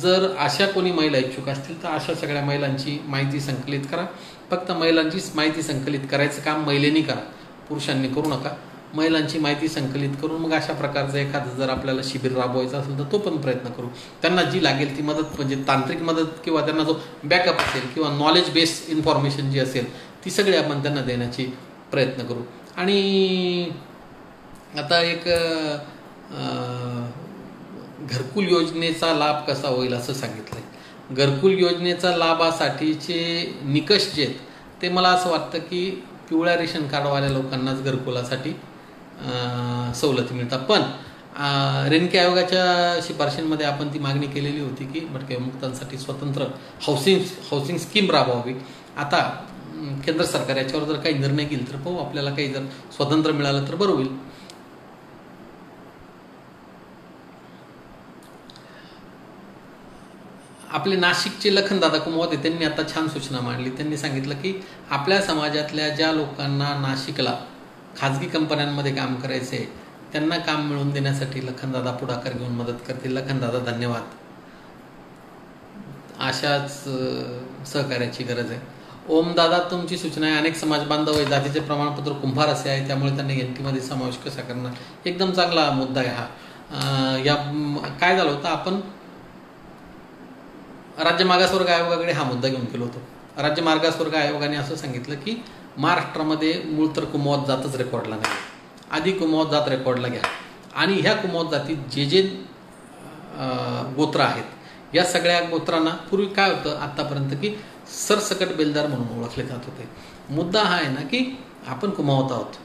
जर अशा कोणी महिला इच्छुक असतील तर अशा सगळ्या महिलांची माहिती संकलित करा. फक्त महिलांचीच माहिती संकलित करायचं काम महिलांनी करा, पुरुषांनी करू नका. महिलांची माहिती संकलित करून मग अशा प्रकारचं एखादं जर आपल्याला शिबिर राबवायचं असेल तर तो पण प्रयत्न करू. त्यांना जी लागेल ती मदत, म्हणजे तांत्रिक मदत किंवा त्यांना जो बॅकअप असेल किंवा नॉलेज बेस्ड इन्फॉर्मेशन जी असेल ती सगळी आपण त्यांना देण्याची प्रयत्न करू. आणि आता एक घरकुल योजनेचा लाभ कसा होईल असं सांगितलंय. घरकुल योजनेचा लाभासाठीचे निकष जे आहेत ते मला असं वाटतं की पिवळ्या रेशन कार्डवाल्या लोकांनाच घरकुलासाठी सवलती मिळतात. पण रेणके आयोगाच्या शिफारशींमध्ये आपण ती मागणी केलेली होती की भटक्या विमुक्तांसाठी स्वतंत्र हाऊसिंग स्कीम राबवावी. आता केंद्र सरकार याच्यावर जर काही निर्णय घेईल तर पाहू, आपल्याला काही जर स्वतंत्र मिळालं तर बरं होईल. आपले नाशिकचे लखनदादा कुमवते त्यांनी आता छान सूचना मांडली. त्यांनी सांगितलं की आपल्या समाजातल्या ज्या लोकांना नाशिकला खाजगी कंपन्यांमध्ये काम करायचे त्यांना काम मिळवून देण्यासाठी लखनदादा पुढाकार घेऊन मदत करतील. लखनदादा धन्यवाद. अशाच सहकार्याची गरज आहे. ओमदादा तुमची सूचना आहे. अनेक समाज बांधव जातीचे प्रमाणपत्र कुंभार असे आहे, त्यामुळे त्यांना एनटीमध्ये समावेश कसा करणार. एकदम चांगला मुद्दा आहे हा. या काय झालं होतं, आपण राज्य मागासवर्ग आयोगाकडे हा मुद्दा घेऊन गेलो होतो. राज्य मागासवर्ग आयोगाने असं सांगितलं की महाराष्ट्रामध्ये मूळ तर कुमवत जातच रेकॉर्डला नाही, आधी कुमवत जात रेकॉर्डला घ्या. आणि ह्या कुमवत जातीत जे गोत्र आहेत या सगळ्या गोत्रांना पूर्वी काय होतं आतापर्यंत की सरसकट बेलदार म्हणून ओळखले जात होते. मुद्दा हा आहे ना की आपण कुमवत आहोत,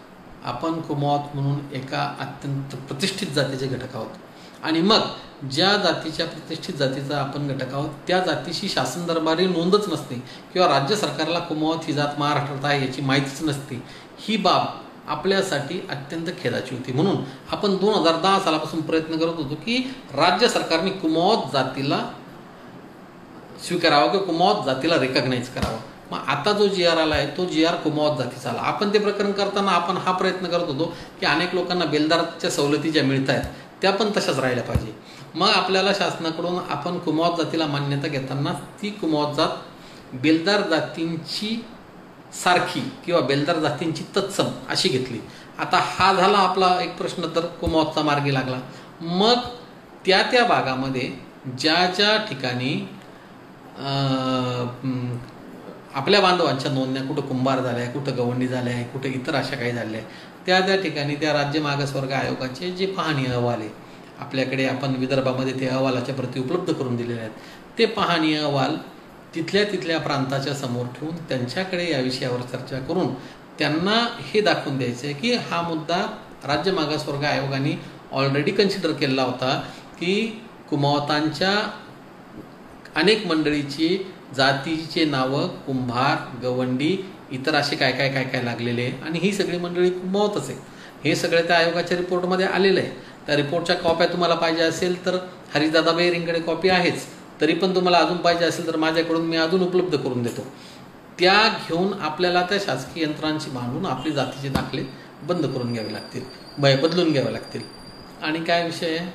आपण कुमवत म्हणून एका अत्यंत प्रतिष्ठित जातीचे घटक आहोत. आणि मग ज्या जातीच्या प्रतिष्ठित जातीचा आपण घटक आहोत त्या जातीशी शासन दरबारी नोंदच नसते किंवा राज्य सरकारला कुमवत ही जात महाराष्ट्रात आहे याची माहितीच नसते. ही बाब आपल्यासाठी अत्यंत खेदाची होती. म्हणून आपण 2010 सालापासून प्रयत्न करत होतो की राज्य सरकारने कुमवत जातीला स्वीकारावं किंवा कुमवत जातीला रेकग्नाइज करावं. मग आता जो GR आला आहे तो GR कुमवत जातीचा आला. आपण ते प्रकरण करताना आपण हा प्रयत्न करत होतो की अनेक लोकांना बेलदारच्या सवलती ज्या मिळत आहेत त्या पण तशाच राहिल्या पाहिजे. मग आपल्याला शासनाकडून आपण कुमवत जातीला मान्यता घेताना ती कुमवत जात बेलदार जातींची सारखी किंवा बेलदार जातींची तत्सम अशी घेतली. आता हा झाला आपला एक प्रश्न, तर कुमवतचा मार्गी लागला. मग त्या भागामध्ये ज्या ठिकाणी आपल्या बांधवांच्या नोंदण्या कुठं कुंभार झाल्या आहे, कुठं गवंडी झाल्या आहे, कुठं इतर अशा काही झाल्या आहे, त्या ठिकाणी त्या राज्य मागासवर्ग आयोगाचे जे पाहणी अहवाल आहे आपल्याकडे, आपण विदर्भामध्ये ते अहवालाच्या प्रती उपलब्ध करून दिलेले आहेत, ते पाहणी अहवाल तिथल्या प्रांताच्या समोर ठेवून त्यांच्याकडे या विषयावर चर्चा करून त्यांना हे दाखवून द्यायचं आहे की हा मुद्दा राज्य मागासवर्ग आयोगाने ऑलरेडी कन्सिडर केलेला होता की कुमवतांच्या अनेक मंडळीची जातीचे नावं कुंभार, गवंडी, इतर असे काय लागलेले आहे आणि ही सगळी मंडळी कुमवतच आहे. हे सगळं त्या आयोगाच्या रिपोर्टमध्ये आलेलं आहे. त्या रिपोर्टच्या कॉप्या तुम्हाला पाहिजे असेल तर हरिदादा बेअरिंगकडे कॉपी आहेच, तरी पण तुम्हाला अजून पाहिजे असेल तर माझ्याकडून मी अजून उपलब्ध करून देतो. त्या घेऊन आपल्याला त्या शासकीय यंत्रणांशी मांडून आपली जातीचे दाखले बंद करून घ्यावे लागतील, बदलून घ्यावे लागतील. आणि काय विषय आहे,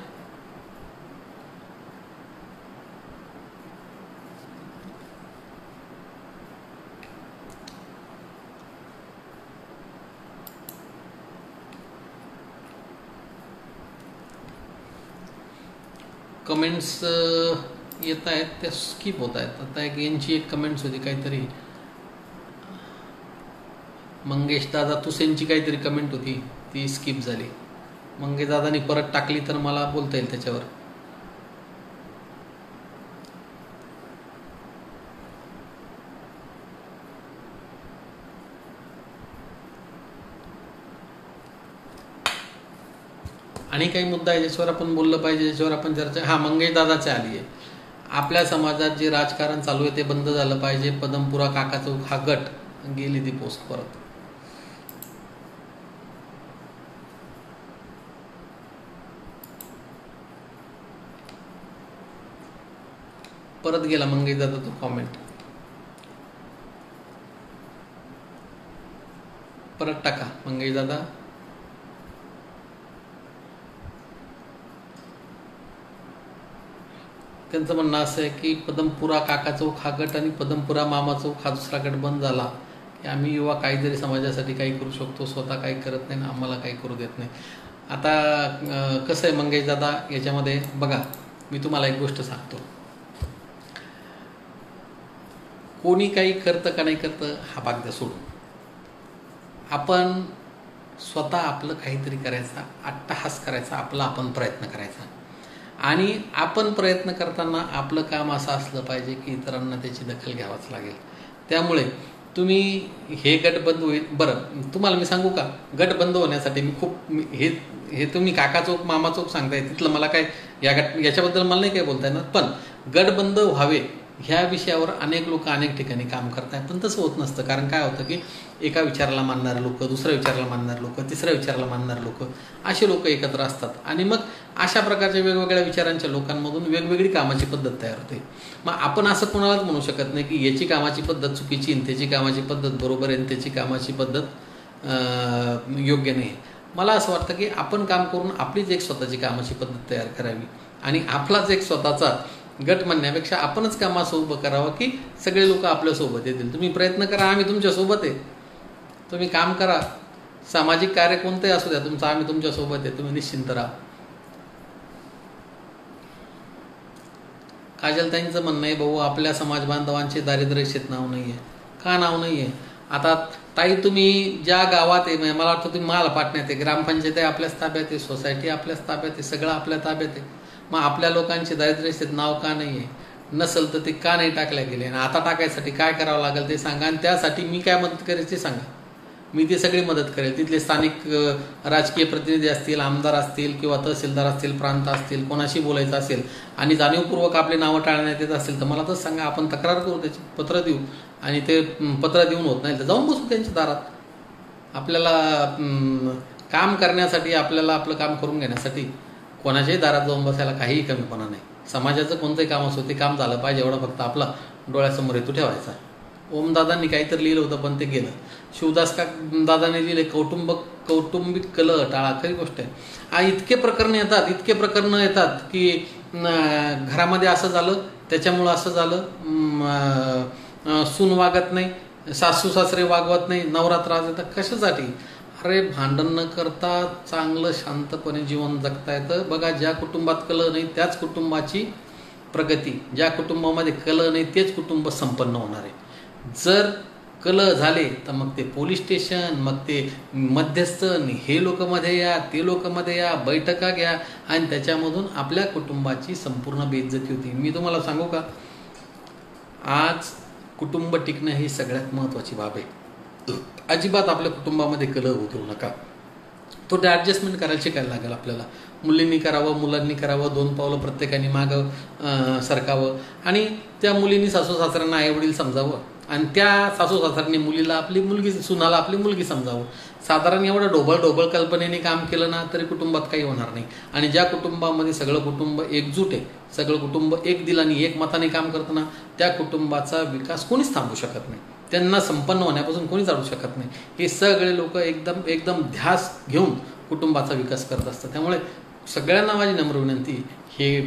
कमेंट्स येत आहेत त्या स्किप होत आहेत. आता यांची एक कमेंट्स होती काहीतरी, मंगेश दादा तुसेंची काहीतरी कमेंट होती, ती स्किप झाली. मंगेश दादानी परत टाकली तर मला बोलता येईल त्याच्यावर. आणि काही मुद्दा आहे ज्याच्यावर आपण बोललं पाहिजे, ज्याच्यावर आपण चर्चा. हा, मंगेश दादाची आली आहे. आपल्या समाजात जे राजकारण चालू आहे ते बंद झालं पाहिजे. पदमपुरा काका चौक हा गट, गेली ती पोस्ट परत. परत गेला मंगेश दादा तो कॉमेंट, परत टाका मंगेश दादा. त्यांचं म्हणणं असं आहे की पदमपुरा काका चौक हा गट आणि पदमपुरा मामा चौक हा दुसरा गट बंद झाला की आम्ही युवा काहीतरी समाजासाठी काही करू शकतो, स्वतः काही करत नाही ना आम्हाला काही करू देत नाही. आता कसं आहे मंगेश दादा, याच्यामध्ये बघा मी तुम्हाला एक गोष्ट सांगतो. कोणी काही करतं का नाही करतं हा भाग द्या सोडून. आपण स्वतः आपलं काहीतरी करायचा, अट्टहास करायचा, आपला आपण प्रयत्न करायचा. आणि आपण प्रयत्न करताना आपलं काम असं असलं पाहिजे की इतरांना त्याची दखल घ्यावाच लागेल. त्यामुळे तुम्ही हे गट बंद होईल. बरं तुम्हाला मी सांगू का, गट बंद होण्यासाठी हे तुम्ही काका चौक मामा चौक सांगताय, तिथलं मला काय याच्याबद्दल मला नाही काय बोलता येणार. पण गट बंद व्हावे ह्या विषयावर अनेक लोक अनेक ठिकाणी काम करतायत. पण तसं होत नसतं. कारण काय होतं की एका विचाराला मानणारे लोक, दुसऱ्या विचाराला मानणारे लोक, तिसऱ्या विचाराला मानणारे लोक, असे लोक एकत्र असतात. आणि मग अशा प्रकारच्या वेगवेगळ्या विचारांच्या लोकांमधून वेगवेगळी कामाची पद्धत तयार होते. मग आपण असं कोणालाच म्हणू शकत नाही की याची कामाची पद्धत चुकीची आणि त्याची कामाची पद्धत बरोबर आहे आणि त्याची कामाची पद्धत योग्य नाही. मला असं वाटतं की आपण काम करून आपलीच एक स्वतःची कामाची पद्धत तयार करावी आणि आपलाच एक स्वतःचा गट म्हणण्यापेक्षा आपणच काम असं उभं करावं की सगळे लोक आपल्यासोबत येतील. तुम्ही प्रयत्न करा, आम्ही तुमच्यासोबत आहे. तुम्ही काम करा, सामाजिक कार्य कोणतंही असू द्या तुमचं, आम्ही तुमच्यासोबत आहे. तुम्ही निश्चिंत राहा. काजलताईंचं म्हणणं आहे भाऊ आपल्या समाज बांधवांचे दारिद्र्य रेषेत नाव नाही आहे. का नाव नाही आहे? आता ताई तुम्ही ज्या गावात आहे, मला वाटतं तुम्ही मालपाटण्यात आहे, ग्रामपंचायत आहे आपल्याच ताब्यात आहे, सोसायटी आपल्याच ताब्यात आहे, सगळं आपल्या ताब्यात आहे. मग आपल्या लोकांचे दारिद्र्य रेषेत नाव का नाही आहे? नसेल तर ते का नाही टाकल्या गेले? आणि आता टाकायसाठी काय करावं लागेल ते सांगा. आणि त्यासाठी मी काय मदत करायची ते सांगा. मी ती सगळी मदत करेल. तिथले स्थानिक राजकीय प्रतिनिधी असतील, आमदार असतील किंवा तहसीलदार असतील, प्रांत असतील, कोणाशी बोलायचं असेल आणि जाणीवपूर्वक आपले नावं टाळण्यात येत असेल तर मला तर सांगा. आपण तक्रार करू, त्याची पत्र देऊ. आणि ते पत्र देऊन होत नाही तर जाऊन बसू त्यांच्या दारात. आपल्याला काम करण्यासाठी, आपल्याला आपलं काम करून घेण्यासाठी कोणाच्याही दारात जाऊन बसायला काहीही कमीपणा नाही. समाजाचं कोणतंही काम असो ते काम झालं पाहिजे एवढा फक्त आपला डोळ्यासमोर हेतू ठेवायचा. ओमदादांनी काहीतरी लिहिलं होतं पण ते गेलं. शिवदास का दादाने लिहिले कौटुंबिक कलह टाळा. खरी गोष्ट आहे. इतके प्रकरणं येतात की घरामध्ये असं झालं, त्याच्यामुळं असं झालं, सून वागत नाही, सासू सासरे वागवत नाही, नवरा त्रास देतात. कशासाठी? अरे भांडण न करता चांगलं शांतपणे जीवन जगता येतं. बघा, ज्या कुटुंबात कलह नाही त्याच कुटुंबाची प्रगती, ज्या कुटुंबामध्ये कलह नाही तेच कुटुंब संपन्न होणार आहे. जर कलह झाले तर मग ते पोलीस स्टेशन, मग ते मध्यस्थ, हे लोक मध्ये या, ते लोक मध्ये या, बैठका घ्या आणि त्याच्यामधून आपल्या कुटुंबाची संपूर्ण बेइज्जती होती. मी तुम्हाला सांगू का, आज कुटुंब टिकणं ही सगळ्यात महत्त्वाची बाब आहे. अजिबात आपल्या कुटुंबामध्ये कलह होऊ देऊ नका. तो ते ॲडजस्टमेंट करायला शिकायला लागेल आपल्याला. मुलींनी करावं, मुलांनी करावं, 2 पावलं प्रत्येकाने मागं सरकावं. आणि त्या मुलींनी सासू सासऱ्यांना आईवडील समजावं आणि त्या सासू सासऱ्यांनी मुलीला आपली मुलगी, सुनाला आपली मुलगी समजावं. साधारण एवढं ढोबळ कल्पनेने काम केलं ना तरी कुटुंबात काही होणार नाही. आणि ज्या कुटुंबामध्ये सगळं कुटुंब एकजूट आहे, सगळं कुटुंब एक दिलाने एक मताने काम करतं ना, त्या कुटुंबाचा विकास कोणीच थांबू शकत नाही. त्यांना संपन्न होण्यापासून कोणीच अडवू शकत नाही. हे सगळे लोक एकदम ध्यास घेऊन कुटुंबाचा विकास करत असतात. त्यामुळे सगळ्यांना माझी नम्र विनंती, हे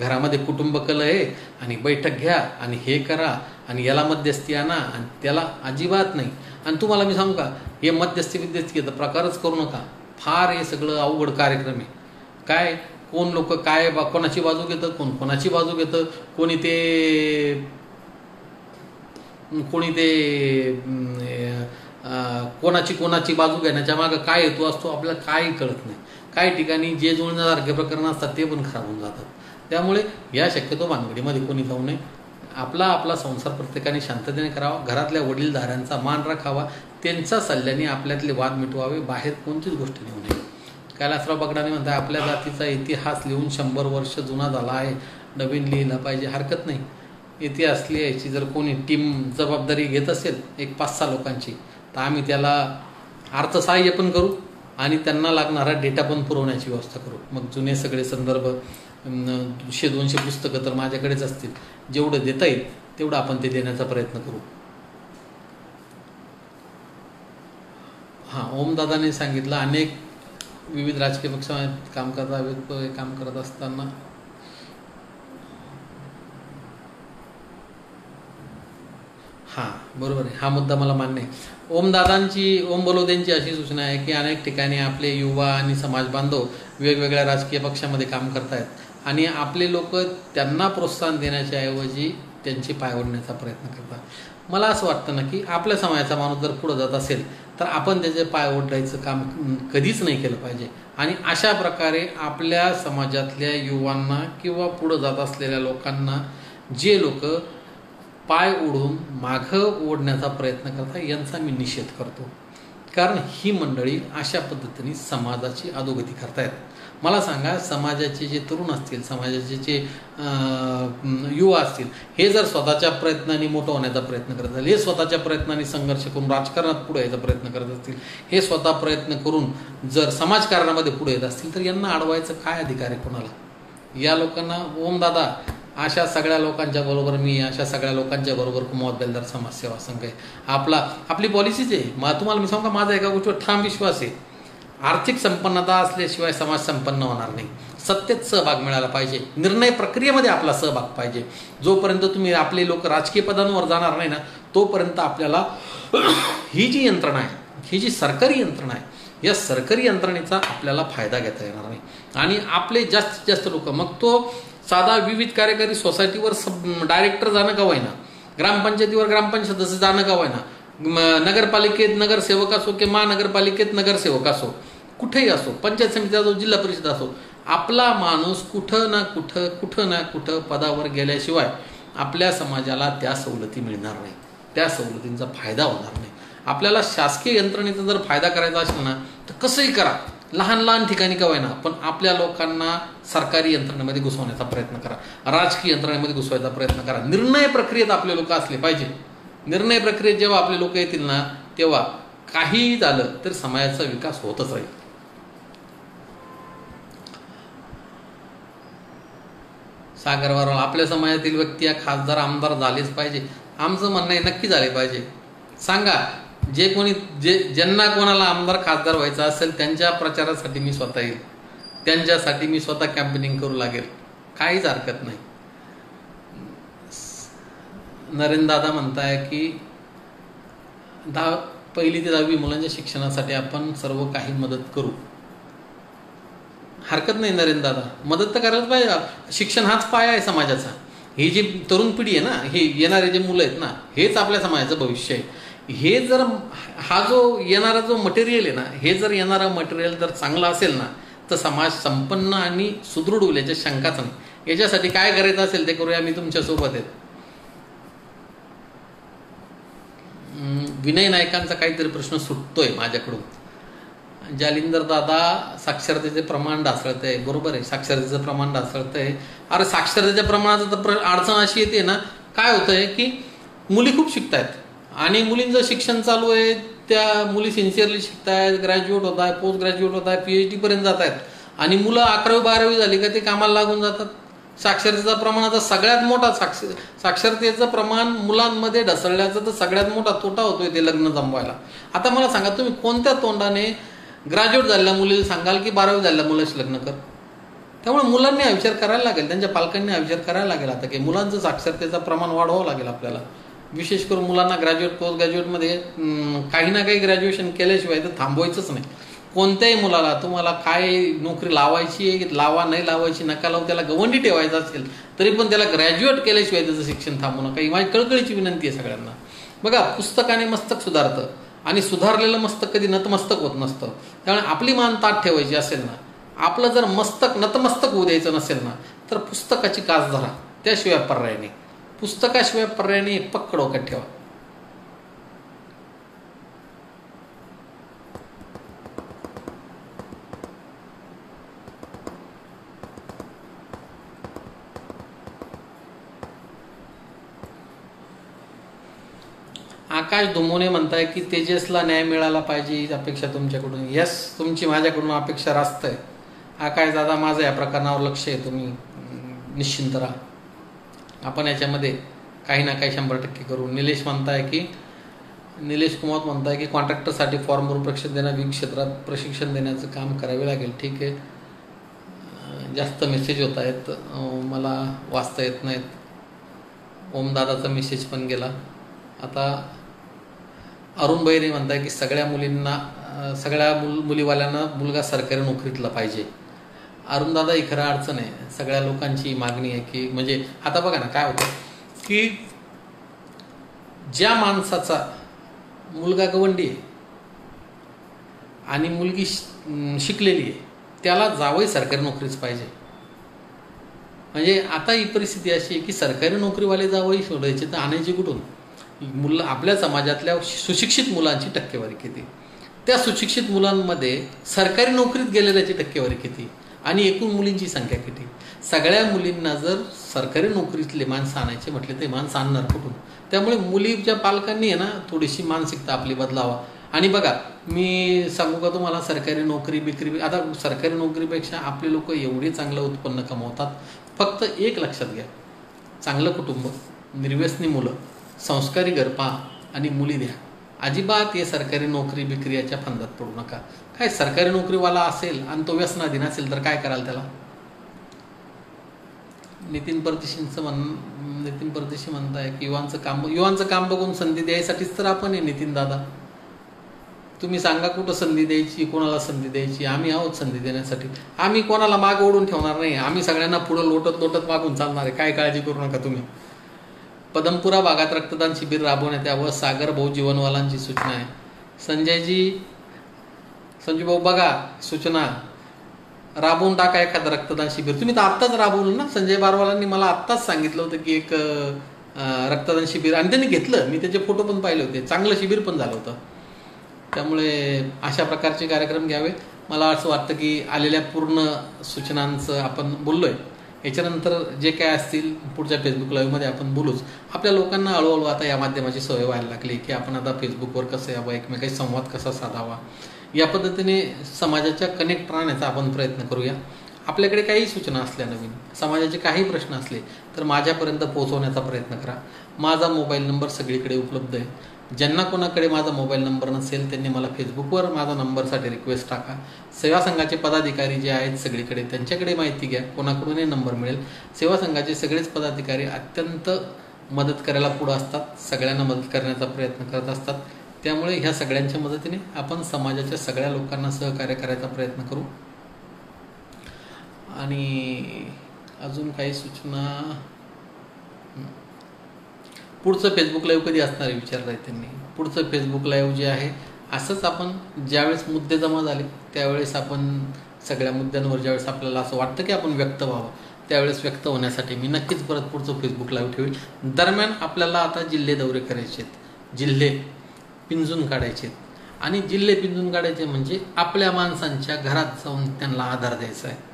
घरामध्ये कुटुंब कलह आहे आणि बैठक घ्या आणि हे करा आणि याला मध्यस्थी आणा आणि त्याला अजिबात नाही. आणि तुम्हाला मी सांगू का, हे मध्यस्थी विद्यस्थी प्रकारच करू नका. फार हे सगळं अवघड कार्यक्रम आहे. काय कोण लोक काय कोणाची बाजू घेतं, कोण कोणाची बाजू घेतं, कोणी ते कोणाची बाजू घेण्याच्या मागं काय हेतू असतो आपल्याला काही कळत नाही. काही ठिकाणी जे जुळण्यासारखे प्रकरण असतात ते पण खराब होऊन जातात. त्यामुळे या शक्यतो भानगडीमध्ये कोणी जाऊ नये. आपला संसार प्रत्येकाने शांततेने करावा, घरातल्या वडीलधाऱ्यांचा मान राखावा, त्यांच्या सल्ल्याने आपल्यातले वाद मिटवावे, बाहेर कोणतीच गोष्ट नेऊ नये. कैलासराव बगडाने म्हणतात आपल्या जातीचा इतिहास लिहून 100 वर्ष जुना झाला आहे, नवीन लिहिला पाहिजे. हरकत नाही. इतिहास लिहायची जर कोणी टीम जबाबदारी घेत असेल 1-5-6 लोकांची, तर आम्ही त्याला अर्थसहाय्य पण करू आणि त्यांना लागणारा डेटा पण पुरवण्याची व्यवस्था करू. मग जुने सगळे संदर्भ 100-200 पुस्तकं तर माझ्याकडेच असतील. जेवढं देता येईल तेवढं आपण ते देण्याचा प्रयत्न करू. ओमदादाने सांगितलं अनेक विविध राजकीय पक्षामध्ये काम करत असताना बरोबर आहे. हा मुद्दा मला मान्य आहे. ओम बलोदेंची अशी सूचना आहे की अनेक ठिकाणी आपले युवा आणि समाज बांधव वेगवेगळ्या राजकीय पक्षामध्ये काम करतायत आणि आपले लोक त्यांना प्रोत्साहन देण्याच्या ऐवजी त्यांची पाय ओढण्याचा प्रयत्न करतात. मला असं वाटतं ना की आपल्या समाजाचा माणूस जर पुढं जात असेल तर आपण त्याचे पाय ओढायचं काम कधीच नाही केलं पाहिजे. आणि अशा प्रकारे आपल्या समाजातल्या युवांना किंवा पुढं जात असलेल्या लोकांना जे लोक पाय ओढून मागं ओढण्याचा प्रयत्न करतात यांचा मी निषेध करतो. कारण ही मंडळी अशा पद्धतीने समाजाची अधोगती करतायत. मला सांगा, समाजाचे जे तरुण असतील, समाजाचे जे युवा असतील, हे जर स्वतःच्या प्रयत्नांनी मोठं होण्याचा प्रयत्न करत असतील, हे स्वतःच्या प्रयत्नांनी संघर्ष करून राजकारणात पुढे यायचा प्रयत्न करत असतील, हे स्वतः प्रयत्न करून जर समाजकारणामध्ये पुढे येत असतील, तर यांना अडवायचं काय अधिकार आहे कोणाला? या लोकांना ओमदादा अशा सगळ्या लोकांच्या बरोबर अशा सगळ्या लोकांच्या बरोबर कुमावत बेलदार समाजसेवा संघ आहे. आपली पॉलिसीच आहे. तुम्हाला मी सांगू का, माझा एका गोष्टीवर ठाम विश्वास आहे. आर्थिक संपन्नता असल्याशिवाय समाज संपन्न होणार नाही. सत्तेत सहभाग मिळाला पाहिजे, निर्णय प्रक्रियेमध्ये आपला सहभाग पाहिजे. जोपर्यंत तुम्ही आपले लोक राजकीय पदांवर जाणार नाही ना, तोपर्यंत आपल्याला ही जी यंत्रणा आहे, ही जी सरकारी यंत्रणा आहे, या सरकारी यंत्रणेचा आपल्याला फायदा घेता येणार नाही. आणि आपले जास्तीत जास्त लोक, मग तो साधा विविध कार्यकारी सोसायटीवर डायरेक्टर जाणं का होईना, ग्रामपंचायतीवर ग्रामपंचायत सदस्य जाणं का होईना, नगरपालिकेत नगरसेवक असो की महानगरपालिकेत नगरसेवक असो, कुठेही असो, पंचायत समिती असो, जिल्हा परिषद असो, आपला माणूस कुठं ना कुठं पदावर गेल्याशिवाय आपल्या समाजाला त्या सवलती मिळणार नाही, त्या सवलतींचा फायदा होणार नाही. आपल्याला शासकीय यंत्रणेचा जर फायदा करायचा असेल ना, तर कसंही करा, लहान ठिकाणी का होईना, पण आपल्या लोकांना सरकारी यंत्रणेमध्ये घुसवण्याचा प्रयत्न करा, राजकीय यंत्रणेमध्ये घुसवायचा प्रयत्न करा. निर्णय प्रक्रियेत आपले लोक असले पाहिजे. निर्णय प्रक्रियेत जेव्हा आपले लोक येतील ना, तेव्हा काहीही झालं तर समाजाचा विकास होतच राहील. सागरवर आपल्या समाजातील व्यक्ती या खासदार आमदार झालेच पाहिजे. आमचं म्हणणं आहे नक्की झाले पाहिजे. सांगा, ज्यांना कोणाला आमदार खासदार व्हायचं असेल त्यांच्या प्रचारासाठी मी स्वतः येईल, त्यांच्यासाठी मी स्वतः कॅम्पेनिंग करू लागेल, काहीच हरकत नाही. नरेंद्र दादा म्हणताय की 1ली ते 10वी मुलांच्या शिक्षणासाठी आपण सर्व काही मदत करू. हरकत नाही नरेंद्र दादा, मदत तर करायलाच पाहिजे. शिक्षण हाच पाया आहे समाजाचा. ही जी तरुण पिढी आहे ना, हे येणारे जे मुलं आहेत ना, हेच आपल्या समाजाचं भविष्य आहे. हे जर हा जो येणारा जो मटेरियल आहे ना, हे जर येणारा मटेरियल जर चांगला असेल ना, तर समाज संपन्न आणि सुदृढ होईल, याच्या शंकाच नाही. याच्यासाठी काय करायचं असेल ते करूया, मी तुमच्यासोबत आहे. विनय नायकांचा काहीतरी प्रश्न सुटतोय माझ्याकडून. जालिंदर दादा, साक्षरतेचे प्रमाण ढासळतंय. बरोबर आहे, साक्षरतेचं प्रमाण ढासळतंय. अरे साक्षरतेच्या प्रमाणात तर अडचण अशी येते ना, काय होतंय की मुली खूप शिकतायत आणि मुलींचं शिक्षण चालू आहे, त्या मुली सिन्सिअरली शिकतायत, ग्रॅज्युएट होत आहे, पोस्ट ग्रॅज्युएट होत आहे, PhD पर्यंत जात आहेत. आणि मुलं 11वी-12वी झाली का ते कामाला लागून जातात. साक्षरतेचा प्रमाणाचा सगळ्यात मोठा साक्षरतेचं प्रमाण मुलांमध्ये ढसळल्याचा तर सगळ्यात मोठा तोटा होतोय ते लग्न जमवायला. आता मला सांगा, तुम्ही कोणत्या तोंडाने ग्रॅज्युएट झालेल्या मुलीला सांगाल की 12वी झालेल्या मुलाशी लग्न कर? त्यामुळे मुलांनी हा विचार करायला लागेल, त्यांच्या पालकांनी हा विचार करायला लागेल आता की मुलांचं साक्षरतेचं प्रमाण वाढवावं लागेल आपल्याला. विशेष करून मुलांना ग्रॅज्युएट पोस्ट ग्रॅज्युएटमध्ये काही ना काही ग्रॅज्युएशन केल्याशिवाय तर थांबवायचंच नाही. कोणत्याही मुलाला तुम्हाला काय नोकरी लावायची लावा, नाही लावायची नका लावू, त्याला गवंडी ठेवायचं असेल तरी पण त्याला ग्रॅज्युएट केल्याशिवाय त्याचं शिक्षण थांबू नका. ही माझी कळकळीची विनंती आहे सगळ्यांना. बघा, पुस्तकाने मस्तक सुधारतं आणि सुधारलेलं मस्तक कधी नतमस्तक होत नसतं. त्यामुळे आपली मान ताठ ठेवायची असेल ना, आपलं जर मस्तक नतमस्तक होऊ द्यायचं नसेल ना, तर पुस्तकाची कास धरा, त्याशिवाय पर्याय नाही. पुस्तकाशिवाय पर्याय नाही, पक्क डोक्यात ठेवा. आकाश धुमोने म्हणताय की तेजसला न्याय मिळाला पाहिजे ही अपेक्षा तुमच्याकडून. यस, तुमची माझ्याकडून अपेक्षा रास्त आहे. आकाश दादा, माझं या प्रकरणावर लक्ष आहे, तुम्ही निश्चिंत राहा. आपण याच्यामध्ये काही ना काही 100% करू. निलेश कुमार म्हणताय की कॉन्ट्रॅक्टरसाठी फॉर्मवर प्रशिक्षण प्रशिक्षण देण्याचं काम करावे लागेल. ठीक आहे, जास्त मेसेज होत आहेत, मला वाचता येत नाहीत. ओमदादाचा मेसेज पण गेला. आता अरुण बैरे म्हणताय की सगळ्या मुलीवाल्यांना मुलगा सरकारी नोकरीतला पाहिजे. अरुणदादा, ही खरं अडचण आहे. सगळ्या लोकांची मागणी आहे की म्हणजे आता बघा ना काय होतं की ज्या माणसाचा मुलगा गवंडी आहे आणि मुलगी शिकलेली आहे त्याला जावई सरकारी नोकरीच पाहिजे. म्हणजे आता ही परिस्थिती अशी आहे की सरकारी नोकरीवाले जावई शोधायचे तर आणायचे कुठून? आपल्या समाजातल्या सुशिक्षित मुलांची टक्केवारी किती, त्या सुशिक्षित मुलांमध्ये सरकारी नोकरीत गेलेल्याची टक्केवारी किती आणि एकूण मुलींची संख्या किती? सगळ्या मुलींना जर सरकारी नोकरीतले माणसं आणायचे म्हटले ते माणसं आणणार कुठून? त्यामुळे मुलीच्या पालकांनी आहे ना थोडीशी मानसिकता आपली बदलावा. आणि बघा, मी सांगू का तुम्हाला, सरकारी नोकरी बिक्री, आता सरकारी नोकरीपेक्षा आपले लोक एवढे चांगलं उत्पन्न कमवतात. फक्त एक लक्षात घ्या, चांगलं कुटुंब, निर्व्यसनी मुलं, संस्कारी घर पहा आणि मुली द्या. अजिबात हे सरकारी नोकरी बिक्री याच्या फंदात पडू नका. काय सरकारी नोकरीवाला असेल आणि तो व्यसनाधीन असेल तर काय कराल त्याला? नितीन परदेशी म्हणताय की युवांचं काम बघून संधी द्यायसाठीच तर आपण आहे. नितीन दादा, तुम्ही सांगा कुठं संधी द्यायची, कोणाला संधी द्यायची? आम्ही आहोत संधी देण्यासाठी. आम्ही कोणाला माग ओढून ठेवणार नाही. आम्ही सगळ्यांना पुढं लोटत मागून चालणार आहे. काय काळजी करू नका तुम्ही. पदमपुरा भागात रक्तदान शिबिर राबवण्यात यावं, सागर भाऊ जीवनवालांची सूचना आहे. संजय भाऊ, बघा सूचना राबवून टाका एखादं रक्तदान शिबिर. तुम्ही तर आत्ताच राबवलं ना, संजय बारवालांनी मला आत्ताच सांगितलं होतं की एक रक्तदान शिबिर, आणि त्यांनी घेतलं. मी त्याचे फोटो पण पाहिले होते, चांगलं शिबिर पण झालं होतं. त्यामुळे अशा प्रकारचे कार्यक्रम घ्यावे. मला असं वाटतं की आलेल्या पूर्ण सूचनांचं आपण बोललोय. याच्यानंतर जे काय असतील पुढच्या फेसबुक लाईव्हमध्ये आपण बोलूच. आपल्या लोकांना हळूहळू आता या माध्यमाची सवय व्हायला लागली की आपण आता फेसबुकवर कसं यावं, एकमेकांशी संवाद कसा साधावा, या पद्धतीने समाजाच्या कनेक्ट राहण्याचा आपण प्रयत्न करूया. आपल्याकडे काही सूचना असल्या, नवीन समाजाचे काही प्रश्न असले तर माझ्यापर्यंत पोहोचवण्याचा प्रयत्न करा. माझा मोबाईल नंबर सगळीकडे उपलब्ध आहे. ज्यांना कोणाकडे माझा मोबाईल नंबर नसेल त्यांनी मला फेसबुकवर माझा नंबरसाठी रिक्वेस्ट टाका. सेवा संघाचे पदाधिकारी जे आहेत सगळीकडे, त्यांच्याकडे माहिती घ्या, कोणाकडूनही नंबर मिळेल. सेवा संघाचे सगळेच पदाधिकारी अत्यंत मदत करायला पुढं असतात, सगळ्यांना मदत करण्याचा प्रयत्न करत असतात. त्यामुळे ह्या सगळ्यांच्या मदतीने आपण समाजाच्या सगळ्या लोकांना सहकार्य करायचा प्रयत्न करू. आणि अजून काही सूचना, पुढचं फेसबुक लाईव्ह कधी असणार आहे विचारताय त्यांनी. पुढचं फेसबुक लाईव्ह जे आहे असंच आपण ज्यावेळेस मुद्दे जमा झाले त्यावेळेस आपण सगळ्या मुद्द्यांवर ज्यावेळेस आपल्याला असं वाटतं की आपण व्यक्त व्हावं त्यावेळेस व्यक्त होण्यासाठी मी नक्कीच परत पुढचं फेसबुक लाईव्ह ठेवेल. दरम्यान आपल्याला आता जिल्हे दौरे करायचे आहेत, जिल्हे पिंजून काढायचे आहेत. आणि जिल्हे पिंजून काढायचे म्हणजे आपल्या माणसांच्या घरात जाऊन त्यांना आधार द्यायचा आहे.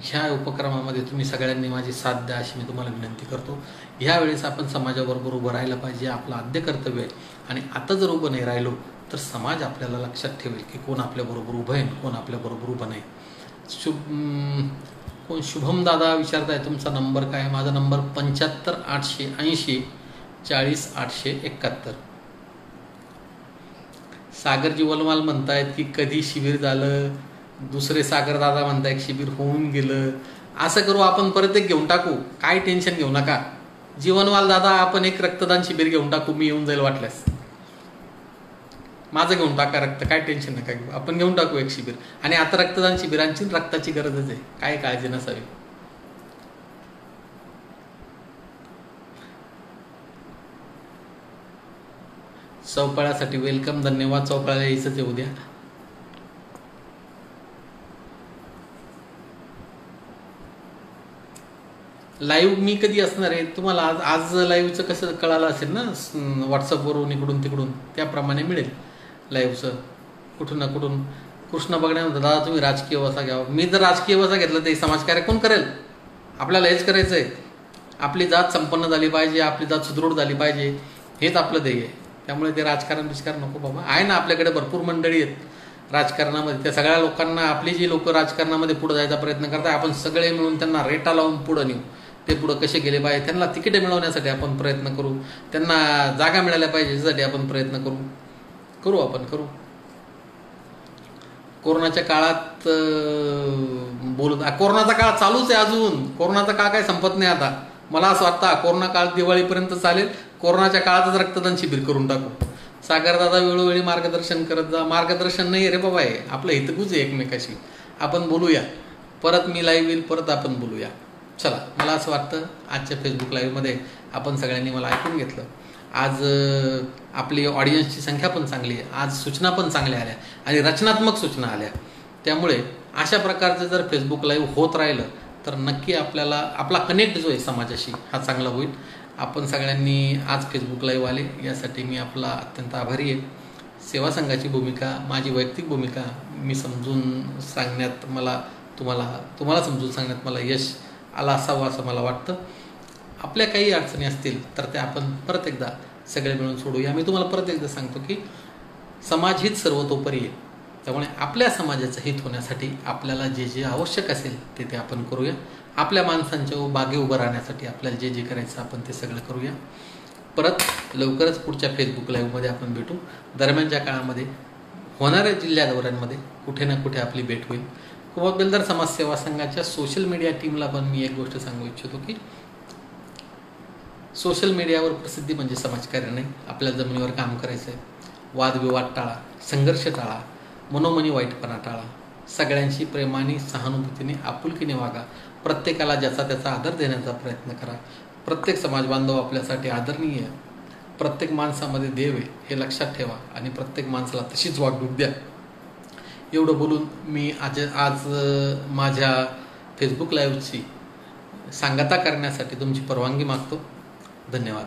ह्या उपक्रमामध्ये तुम्ही सगळ्यांनी माझी साथ द्या अशी मी तुम्हाला विनंती करतो. ह्यावेळेस आपण समाजाबरोबर उभं राहायला पाहिजे, आपलं आद्य कर्तव्य आहे. आणि आता जर उभं नाही राहिलो तर समाज आपल्याला लक्षात ठेवेल की कोण आपल्याबरोबर उभं आहे, कोण आपल्याबरोबर उभं नाही. कोण शुभम दादा विचारताय तुमचा नंबर काय? माझा नंबर 75 880 40 871. सागर जीवनमाल म्हणतायत की कधी शिबिर झालं. दुसरे सागर दादा म्हणतायत शिबिर होऊन गेलं. असं करू, आपण परत एक घेऊन टाकू, काय टेन्शन घेऊ नका. जीवनवाल दादा, आपण एक रक्तदान शिबिर घेऊन टाकू, मी येऊन जाईल वाटल्यास. माझं घेऊन टाका रक्त, काय टेन्शन नका घेऊ, आपण घेऊन टाकू एक शिबिर. आणि आता रक्तदान शिबिरांची रक्ताची गरजच आहे, काय काळजी नसावी. चौपाळ्यासाठी वेलकम, धन्यवाद. चौपाळ्याला यायचंच आहे उद्या. लाईव्ह मी कधी असणार आहे तुम्हाला आज लाईव्हचं कसं कळालं असेल ना, व्हॉट्सअपवरून इकडून तिकडून, त्याप्रमाणे मिळेल लाईव्हचं कुठून ना कुठून. कृष्ण बघण्यानंतर दादा तुम्ही राजकीय वसा घ्यावा. मी जर राजकीय वसा घेतलं ते समाजकार्य कोण करेल? आपल्याला हेच करायचं आहे. आपली जात संपन्न झाली पाहिजे, आपली जात सुदृढ झाली पाहिजे, हेच आपलं ध्येय आहे. त्यामुळे ते राजकारण नको बाबा. आहे ना आपल्याकडे भरपूर मंडळी आहेत राजकारणामध्ये, त्या सगळ्या लोकांना, आपली जी लोक राजकारणामध्ये पुढे जायचा प्रयत्न करतात, आपण सगळे मिळून त्यांना रेटा लावून पुढं नेऊ. ते पुढं कसे गेले पाहिजे, त्यांना तिकीटे मिळवण्यासाठी आपण प्रयत्न करू, त्यांना जागा मिळाल्या पाहिजे यासाठी आपण प्रयत्न करू. आपण करू. कोरोनाच्या काळात कोरोनाचा काळ चालूच आहे अजून. कोरोनाचा काळ काय संपत नाही आता. मला असं वाटतं कोरोना काळ दिवाळीपर्यंत चालेल. कोरोनाच्या काळातच रक्तदान शिबिर करून टाकू. सागरदादा वेळोवेळी मार्गदर्शन करत जा. मार्गदर्शन नाही रे बाबा, आहे आपलं हितगुज आहे एकमेकाशी. आपण बोलूया, परत मी लाईव्ह येईल, परत आपण बोलूया. चला, मला असं वाटतं आजच्या फेसबुक लाईव्हमध्ये आपण सगळ्यांनी मला ऐकून घेतलं. आज आपली ऑडियन्सची संख्या पण चांगली आहे, आज सूचना पण चांगल्या आल्या आणि रचनात्मक सूचना आल्या. त्यामुळे अशा प्रकारचं जर फेसबुक लाईव्ह होत राहिलं तर नक्की आपल्याला आपला कनेक्ट जो आहे समाजाशी हा चांगला होईल. आपण सगळ्यांनी आज फेसबुक लाईव्ह आले यासाठी मी आपला अत्यंत आभारी आहे. सेवा संघाची भूमिका, माझी वैयक्तिक भूमिका मी समजून सांगण्यात तुम्हाला समजून सांगण्यात मला यश आला असावं असं मला वाटतं. आपल्या काही अडचणी असतील तर त्या आपण परत एकदा सगळे मिळून सोडूया. मी तुम्हाला परत एकदा सांगतो की समाज हित सर्वतोपरी आहे. त्यामुळे आपल्या समाजाचं हित होण्यासाठी आपल्याला जे जे आवश्यक असेल ते आपण करूया. आपल्या माणसांच्या बागे उभं राहण्यासाठी आपल्याला जे जे करायचं आपण ते सगळं करूया. परत लवकरच पुढच्या फेसबुक लाईव्हमध्ये आपण भेटू. दरम्यानच्या काळामध्ये होणाऱ्या जिल्ह्या दौऱ्यांमध्ये कुठे ना कुठे आपली भेट होईल. कुमार बेलदार समाज सेवा संघाच्या सोशल मीडिया टीमला पण मी एक गोष्ट सांगू इच्छितो की सोशल मीडियावर प्रसिद्धी म्हणजे समाजकार्य नाही. आपल्या जमिनीवर काम करायचं आहे. वादविवाद टाळा, संघर्ष टाळा, मनोमनी वाईटपणा टाळा. सगळ्यांशी प्रेमाने, सहानुभूतीने, आपुलकीने वागा. प्रत्येकाला ज्याचा त्याचा आदर देण्याचा प्रयत्न करा. प्रत्येक समाज बांधव आपल्यासाठी आदरणीय, प्रत्येक माणसामध्ये देव आहे हे लक्षात ठेवा आणि प्रत्येक माणसाला तशीच वागणूक द्या. एवढं बोलून मी आज माझ्या फेसबुक लाईव्हची सांगता करण्यासाठी तुमची परवानगी मागतो. धन्यवाद.